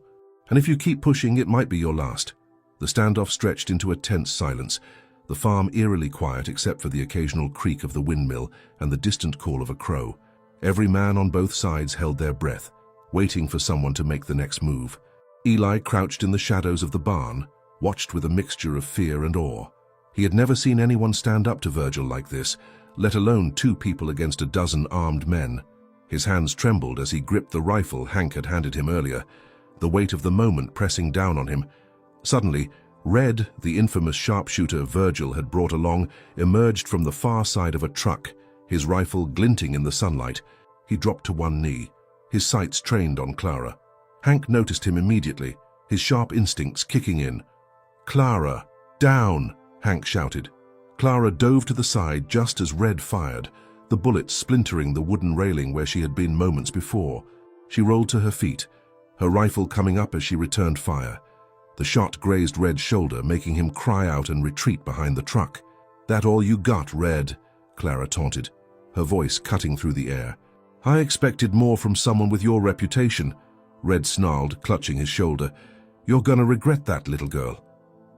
And if you keep pushing, it might be your last." The standoff stretched into a tense silence, the farm eerily quiet except for the occasional creak of the windmill and the distant call of a crow. Every man on both sides held their breath, waiting for someone to make the next move. Eli crouched in the shadows of the barn, watched with a mixture of fear and awe. He had never seen anyone stand up to Virgil like this, let alone two people against a dozen armed men. His hands trembled as he gripped the rifle Hank had handed him earlier, the weight of the moment pressing down on him. Suddenly, Red, the infamous sharpshooter Virgil had brought along, emerged from the far side of a truck, his rifle glinting in the sunlight. He dropped to one knee, his sights trained on Clara. Hank noticed him immediately, his sharp instincts kicking in. "Clara, down!" Hank shouted. Clara dove to the side just as Red fired, the bullet splintering the wooden railing where she had been moments before. She rolled to her feet, her rifle coming up as she returned fire. The shot grazed Red's shoulder, making him cry out and retreat behind the truck. "That all you got, Red?" Clara taunted, her voice cutting through the air. "I expected more from someone with your reputation," Red snarled, clutching his shoulder. "You're gonna regret that, little girl."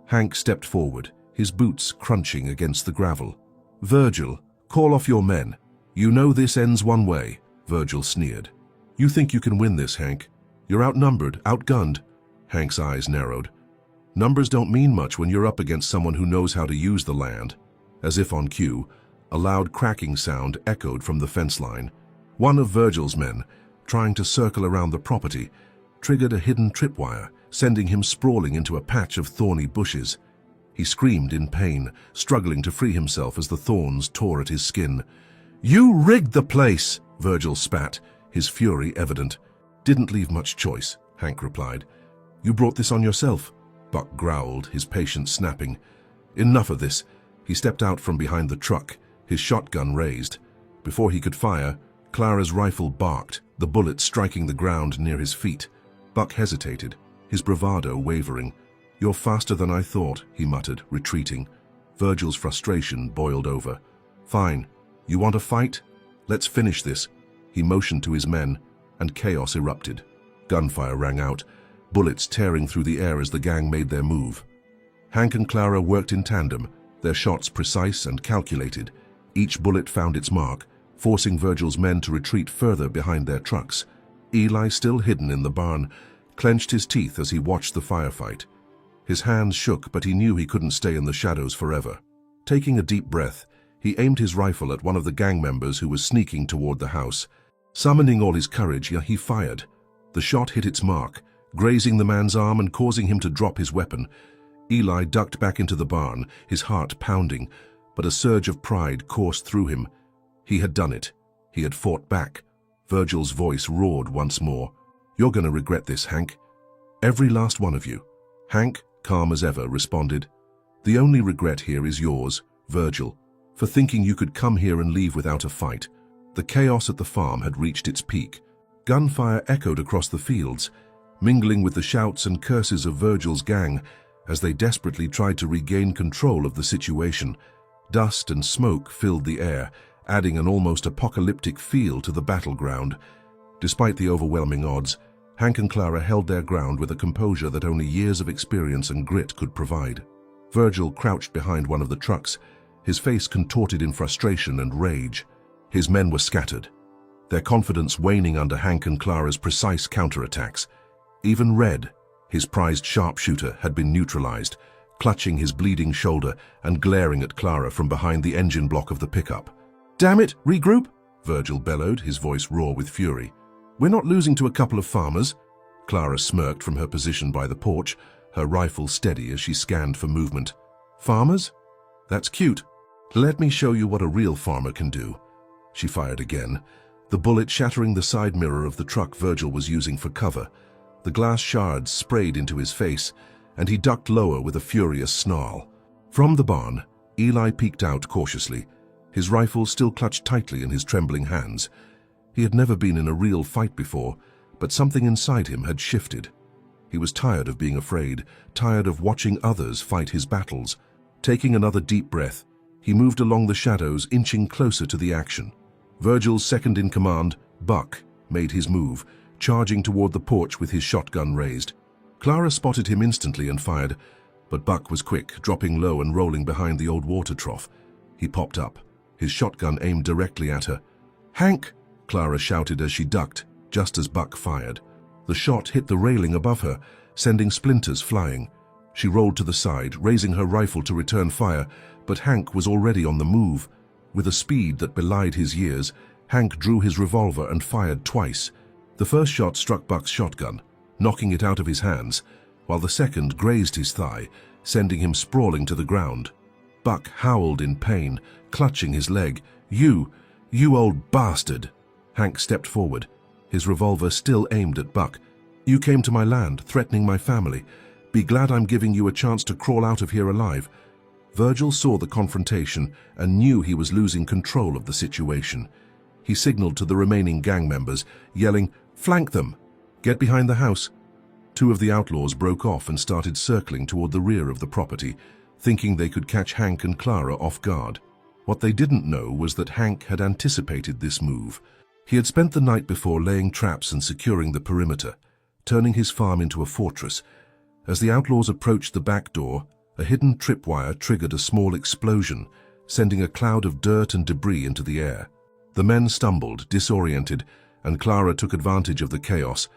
Hank stepped forward, his boots crunching against the gravel. "Virgil, call off your men. You know this ends one way," Virgil sneered. "You think you can win this, Hank? You're outnumbered, outgunned." Hank's eyes narrowed. "Numbers don't mean much when you're up against someone who knows how to use the land." As if on cue, a loud cracking sound echoed from the fence line. One of Virgil's men, trying to circle around the property, triggered a hidden tripwire, sending him sprawling into a patch of thorny bushes. He screamed in pain, struggling to free himself as the thorns tore at his skin. "You rigged the place!" Virgil spat, his fury evident. "Didn't leave much choice," Hank replied. "You brought this on yourself," Buck growled, his patience snapping. "Enough of this." He stepped out from behind the truck, his shotgun raised. Before he could fire, Clara's rifle barked, the bullet striking the ground near his feet. Buck hesitated, his bravado wavering. "You're faster than I thought," he muttered, retreating. Virgil's frustration boiled over. "Fine. You want a fight? Let's finish this." He motioned to his men, and chaos erupted. Gunfire rang out, bullets tearing through the air as the gang made their move. Hank and Clara worked in tandem, their shots precise and calculated. Each bullet found its mark, forcing Virgil's men to retreat further behind their trucks. Eli, still hidden in the barn, clenched his teeth as he watched the firefight. His hands shook, but he knew he couldn't stay in the shadows forever. Taking a deep breath, he aimed his rifle at one of the gang members who was sneaking toward the house. Summoning all his courage, he fired. The shot hit its mark, grazing the man's arm and causing him to drop his weapon. Eli ducked back into the barn, his heart pounding, but a surge of pride coursed through him. He had done it. He had fought back. Virgil's voice roared once more. "You're gonna regret this, Hank. Every last one of you." Hank, calm as ever, responded. "The only regret here is yours, Virgil, for thinking you could come here and leave without a fight." The chaos at the farm had reached its peak. Gunfire echoed across the fields, mingling with the shouts and curses of Virgil's gang as they desperately tried to regain control of the situation. Dust and smoke filled the air, adding an almost apocalyptic feel to the battleground. Despite the overwhelming odds, Hank and Clara held their ground with a composure that only years of experience and grit could provide. Virgil crouched behind one of the trucks, his face contorted in frustration and rage. His men were scattered, their confidence waning under Hank and Clara's precise counterattacks. Even Red, his prized sharpshooter, had been neutralized, clutching his bleeding shoulder and glaring at Clara from behind the engine block of the pickup. "Damn it, regroup!" Virgil bellowed, his voice raw with fury. "We're not losing to a couple of farmers." Clara smirked from her position by the porch, her rifle steady as she scanned for movement. "Farmers? That's cute. Let me show you what a real farmer can do." She fired again, the bullet shattering the side mirror of the truck Virgil was using for cover. The glass shards sprayed into his face, and he ducked lower with a furious snarl. From the barn, Eli peeked out cautiously, his rifle still clutched tightly in his trembling hands. He had never been in a real fight before, but something inside him had shifted. He was tired of being afraid, tired of watching others fight his battles. Taking another deep breath, he moved along the shadows, inching closer to the action. Virgil's second-in-command, Buck, made his move, charging toward the porch with his shotgun raised. Clara spotted him instantly and fired, but Buck was quick, dropping low and rolling behind the old water trough. He popped up, his shotgun aimed directly at her. "Hank!" Clara shouted as she ducked, just as Buck fired. The shot hit the railing above her, sending splinters flying. She rolled to the side, raising her rifle to return fire, but Hank was already on the move. With a speed that belied his years, Hank drew his revolver and fired twice. The first shot struck Buck's shotgun, knocking it out of his hands, while the second grazed his thigh, sending him sprawling to the ground. Buck howled in pain, clutching his leg. You old bastard!" Hank stepped forward, his revolver still aimed at Buck. "You came to my land, threatening my family. Be glad I'm giving you a chance to crawl out of here alive." Virgil saw the confrontation and knew he was losing control of the situation. He signaled to the remaining gang members, yelling, "Flank them! Get behind the house!" Two of the outlaws broke off and started circling toward the rear of the property, thinking they could catch Hank and Clara off guard. What they didn't know was that Hank had anticipated this move. He had spent the night before laying traps and securing the perimeter, turning his farm into a fortress. As the outlaws approached the back door, a hidden tripwire triggered a small explosion, sending a cloud of dirt and debris into the air. The men stumbled, disoriented, and Clara took advantage of the chaos,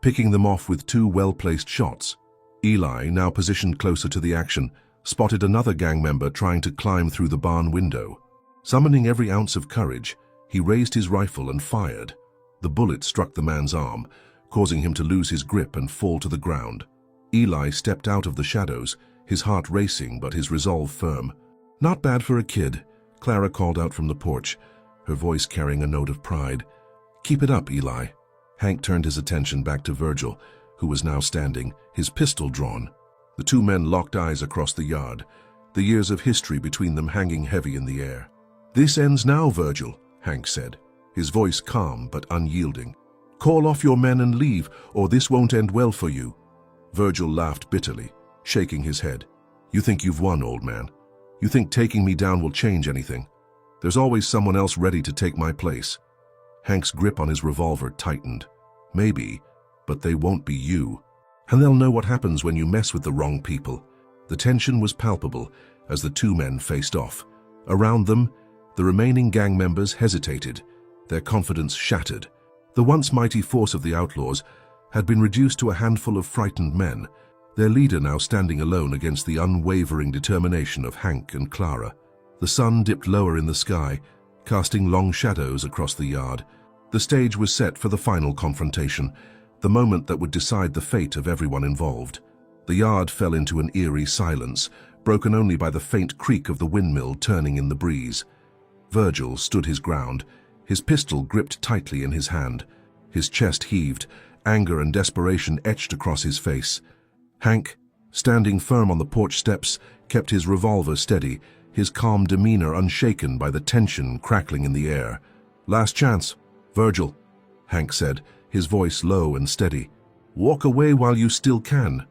picking them off with two well-placed shots. Eli, now positioned closer to the action, spotted another gang member trying to climb through the barn window. Summoning every ounce of courage, he raised his rifle and fired. The bullet struck the man's arm, causing him to lose his grip and fall to the ground. Eli stepped out of the shadows, his heart racing but his resolve firm. "Not bad for a kid," Clara called out from the porch, her voice carrying a note of pride. "Keep it up, Eli." Hank turned his attention back to Virgil, who was now standing, his pistol drawn. The two men locked eyes across the yard, the years of history between them hanging heavy in the air. "This ends now, Virgil," Hank said, his voice calm but unyielding. "Call off your men and leave, or this won't end well for you." Virgil laughed bitterly, shaking his head. "You think you've won, old man? You think taking me down will change anything? There's always someone else ready to take my place." Hank's grip on his revolver tightened. "Maybe, but they won't be you. And they'll know what happens when you mess with the wrong people." The tension was palpable as the two men faced off. Around them, the remaining gang members hesitated, their confidence shattered. The once mighty force of the outlaws had been reduced to a handful of frightened men, their leader now standing alone against the unwavering determination of Hank and Clara. The sun dipped lower in the sky, casting long shadows across the yard. The stage was set for the final confrontation, the moment that would decide the fate of everyone involved. The yard fell into an eerie silence, broken only by the faint creak of the windmill turning in the breeze. Virgil stood his ground, his pistol gripped tightly in his hand. His chest heaved, anger and desperation etched across his face. Hank, standing firm on the porch steps, kept his revolver steady, his calm demeanor unshaken by the tension crackling in the air. "Last chance, Virgil," Hank said, his voice low and steady. "Walk away while you still can."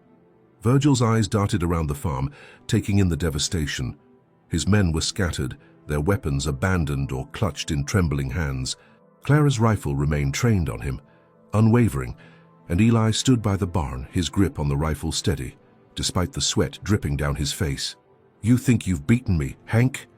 Virgil's eyes darted around the farm, taking in the devastation. His men were scattered, their weapons abandoned or clutched in trembling hands. Clara's rifle remained trained on him, unwavering, and Eli stood by the barn, his grip on the rifle steady, despite the sweat dripping down his face. "You think you've beaten me, Hank?"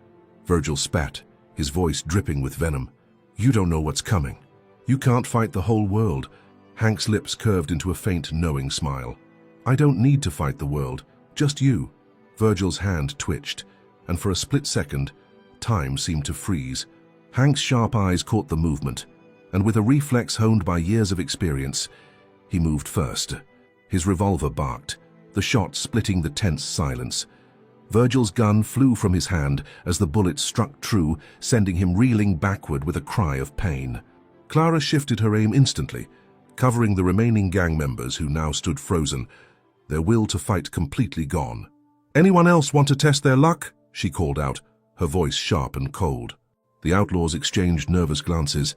Virgil spat, his voice dripping with venom. "You don't know what's coming. You can't fight the whole world." Hank's lips curved into a faint, knowing smile. "I don't need to fight the world, just you." Virgil's hand twitched, and for a split second, time seemed to freeze. Hank's sharp eyes caught the movement, and with a reflex honed by years of experience, he moved first. His revolver barked, the shot splitting the tense silence. Virgil's gun flew from his hand as the bullet struck true, sending him reeling backward with a cry of pain. Clara shifted her aim instantly, covering the remaining gang members who now stood frozen, their will to fight completely gone. "Anyone else want to test their luck?" she called out, her voice sharp and cold. The outlaws exchanged nervous glances,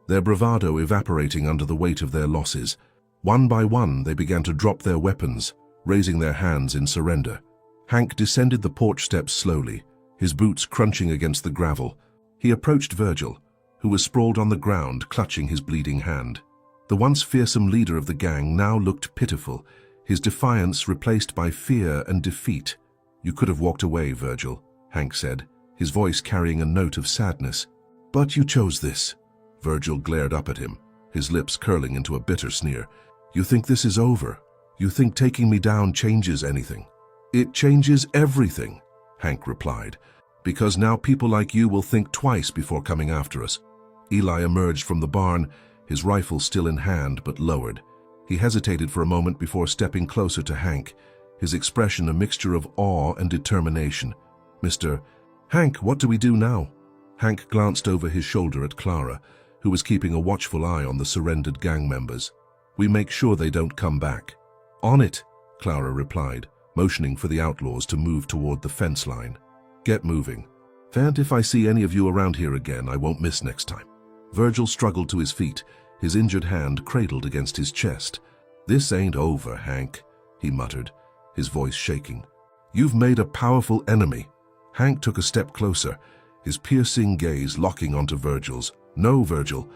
their bravado evaporating under the weight of their losses. One by one, they began to drop their weapons, raising their hands in surrender. Hank descended the porch steps slowly, his boots crunching against the gravel. He approached Virgil, who was sprawled on the ground, clutching his bleeding hand. The once fearsome leader of the gang now looked pitiful, his defiance replaced by fear and defeat. "You could have walked away, Virgil," Hank said, his voice carrying a note of sadness. "But you chose this." Virgil glared up at him, his lips curling into a bitter sneer. "You think this is over? You think taking me down changes anything?" "It changes everything," Hank replied, "because now people like you will think twice before coming after us." Eli emerged from the barn, his rifle still in hand but lowered. He hesitated for a moment before stepping closer to Hank, his expression a mixture of awe and determination. "Mr. Hank, what do we do now?" Hank glanced over his shoulder at Clara, who was keeping a watchful eye on the surrendered gang members. "We make sure they don't come back." "On it," Clara replied, motioning for the outlaws to move toward the fence line. "Get moving. And if I see any of you around here again, I won't miss next time." Virgil struggled to his feet, his injured hand cradled against his chest. "This ain't over, Hank," he muttered, his voice shaking. "You've made a powerful enemy." Hank took a step closer, his piercing gaze locking onto Virgil's. "No, Virgil,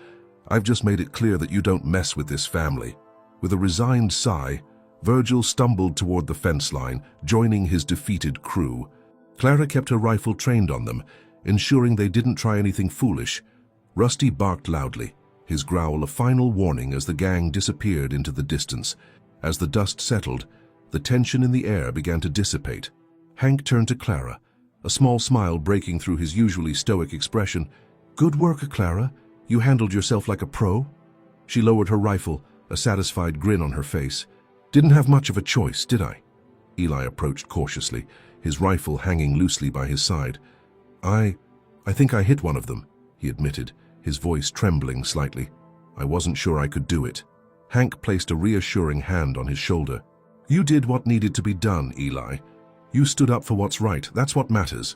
I've just made it clear that you don't mess with this family." With a resigned sigh, Virgil stumbled toward the fence line, joining his defeated crew. Clara kept her rifle trained on them, ensuring they didn't try anything foolish. Rusty barked loudly, his growl a final warning as the gang disappeared into the distance. As the dust settled, the tension in the air began to dissipate. Hank turned to Clara, a small smile breaking through his usually stoic expression. "Good work, Clara. You handled yourself like a pro." She lowered her rifle, a satisfied grin on her face. "Didn't have much of a choice, did I?" Eli approached cautiously, his rifle hanging loosely by his side. I think I hit one of them," he admitted, his voice trembling slightly. "I wasn't sure I could do it." Hank placed a reassuring hand on his shoulder. "You did what needed to be done, Eli. You stood up for what's right. That's what matters."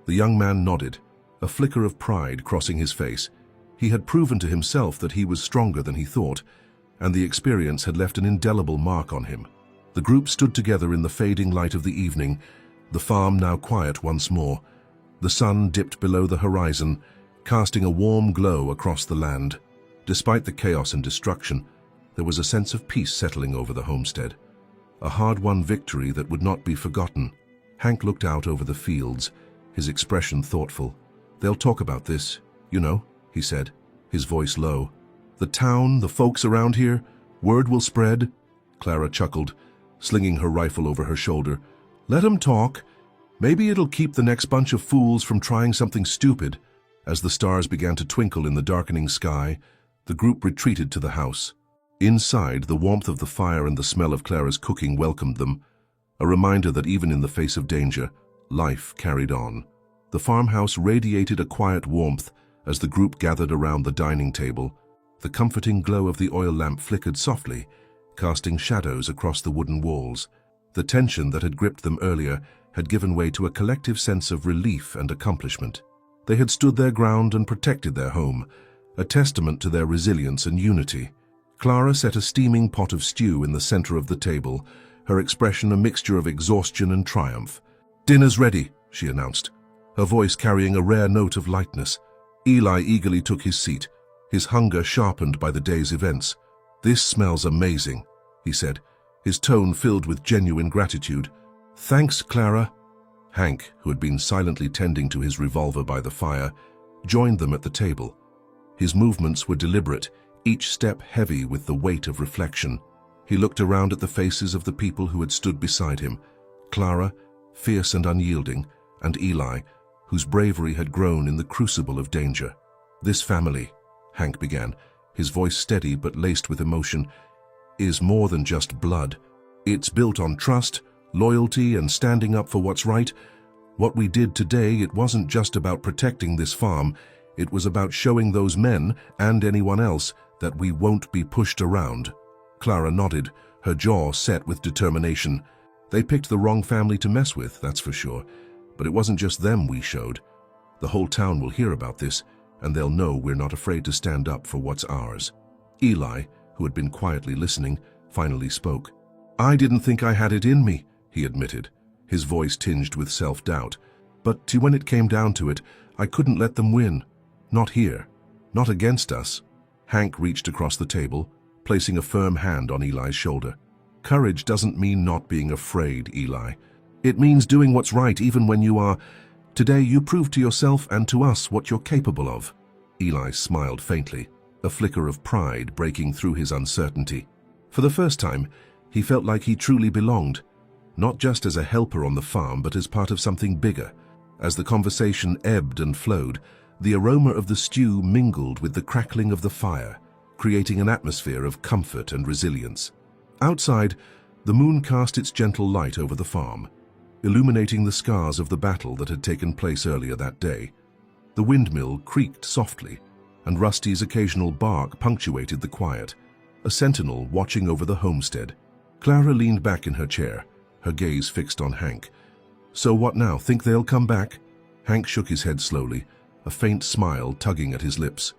The young man nodded, a flicker of pride crossing his face. He had proven to himself that he was stronger than he thought, and the experience had left an indelible mark on him. The group stood together in the fading light of the evening, the farm now quiet once more. The sun dipped below the horizon, casting a warm glow across the land. Despite the chaos and destruction, there was a sense of peace settling over the homestead, a hard-won victory that would not be forgotten. Hank looked out over the fields, his expression thoughtful. "They'll talk about this, you know," he said, his voice low. "The town, the folks around here, word will spread." Clara chuckled, slinging her rifle over her shoulder. "Let 'em talk. Maybe it'll keep the next bunch of fools from trying something stupid." As the stars began to twinkle in the darkening sky, the group retreated to the house. Inside, the warmth of the fire and the smell of Clara's cooking welcomed them, a reminder that even in the face of danger, life carried on. The farmhouse radiated a quiet warmth as the group gathered around the dining table. The comforting glow of the oil lamp flickered softly, casting shadows across the wooden walls. The tension that had gripped them earlier had given way to a collective sense of relief and accomplishment. They had stood their ground and protected their home, a testament to their resilience and unity. Clara set a steaming pot of stew in the center of the table, her expression a mixture of exhaustion and triumph. "Dinner's ready," she announced, her voice carrying a rare note of lightness. Eli eagerly took his seat, his hunger sharpened by the day's events. "This smells amazing," he said, his tone filled with genuine gratitude. "Thanks, Clara." Hank, who had been silently tending to his revolver by the fire, joined them at the table. His movements were deliberate, each step heavy with the weight of reflection. He looked around at the faces of the people who had stood beside him: Clara, fierce and unyielding, and Eli, whose bravery had grown in the crucible of danger. "This family," Hank began, his voice steady but laced with emotion, "is more than just blood. It's built on trust, loyalty, and standing up for what's right. What we did today, it wasn't just about protecting this farm. It was about showing those men, and anyone else, that we won't be pushed around." Clara nodded, her jaw set with determination. They picked the wrong family to mess with, that's for sure. But it wasn't just them we showed. The whole town will hear about this, and they'll know we're not afraid to stand up for what's ours. Eli, who had been quietly listening, finally spoke. "I didn't think I had it in me," he admitted, his voice tinged with self-doubt. "But when it came down to it, I couldn't let them win. Not here. Not against us." Hank reached across the table, placing a firm hand on Eli's shoulder. "Courage doesn't mean not being afraid, Eli. It means doing what's right even when you are. Today you proved to yourself and to us what you're capable of." Eli smiled faintly, a flicker of pride breaking through his uncertainty. For the first time, he felt like he truly belonged, not just as a helper on the farm, but as part of something bigger. As the conversation ebbed and flowed, the aroma of the stew mingled with the crackling of the fire, creating an atmosphere of comfort and resilience. Outside, the moon cast its gentle light over the farm, illuminating the scars of the battle that had taken place earlier that day. The windmill creaked softly, and Rusty's occasional bark punctuated the quiet, a sentinel watching over the homestead. Clara leaned back in her chair, her gaze fixed on Hank. "So what now? Think they'll come back?" Hank shook his head slowly, a faint smile tugging at his lips.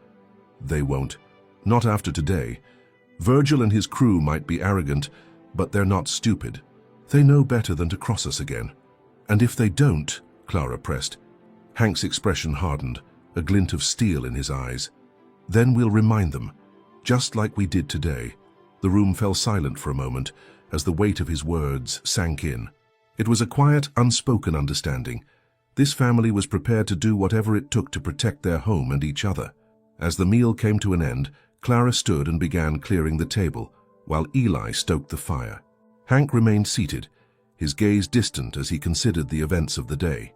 "They won't. Not after today. Virgil and his crew might be arrogant, but they're not stupid. They know better than to cross us again." "And if they don't," Clara pressed. Hank's expression hardened, a glint of steel in his eyes. "Then we'll remind them, just like we did today." The room fell silent for a moment as the weight of his words sank in. It was a quiet, unspoken understanding. This family was prepared to do whatever it took to protect their home and each other. As the meal came to an end, Clara stood and began clearing the table, while Eli stoked the fire. Hank remained seated, his gaze distant as he considered the events of the day.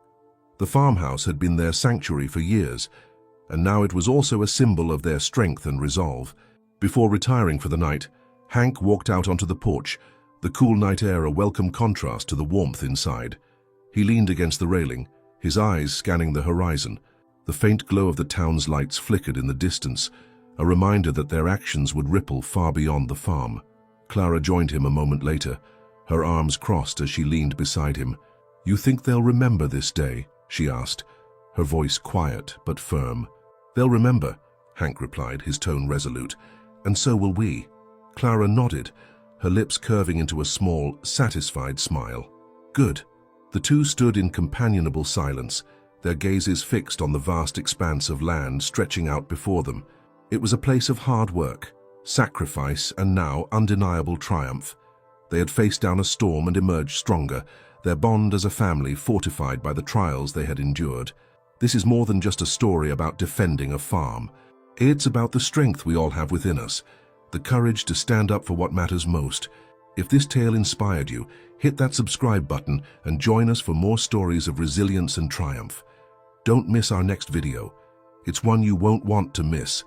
The farmhouse had been their sanctuary for years, and now it was also a symbol of their strength and resolve. Before retiring for the night, Hank walked out onto the porch, the cool night air a welcome contrast to the warmth inside. He leaned against the railing, his eyes scanning the horizon. The faint glow of the town's lights flickered in the distance, a reminder that their actions would ripple far beyond the farm. Clara joined him a moment later, her arms crossed as she leaned beside him. "You think they'll remember this day?" she asked, her voice quiet but firm. "They'll remember," Hank replied, his tone resolute, "and so will we." Clara nodded, her lips curving into a small, satisfied smile. "Good." The two stood in companionable silence, their gazes fixed on the vast expanse of land stretching out before them. It was a place of hard work, sacrifice, and now undeniable triumph. They had faced down a storm and emerged stronger, their bond as a family fortified by the trials they had endured. This is more than just a story about defending a farm. It's about the strength we all have within us, the courage to stand up for what matters most. If this tale inspired you, hit that subscribe button and join us for more stories of resilience and triumph. Don't miss our next video. It's one you won't want to miss.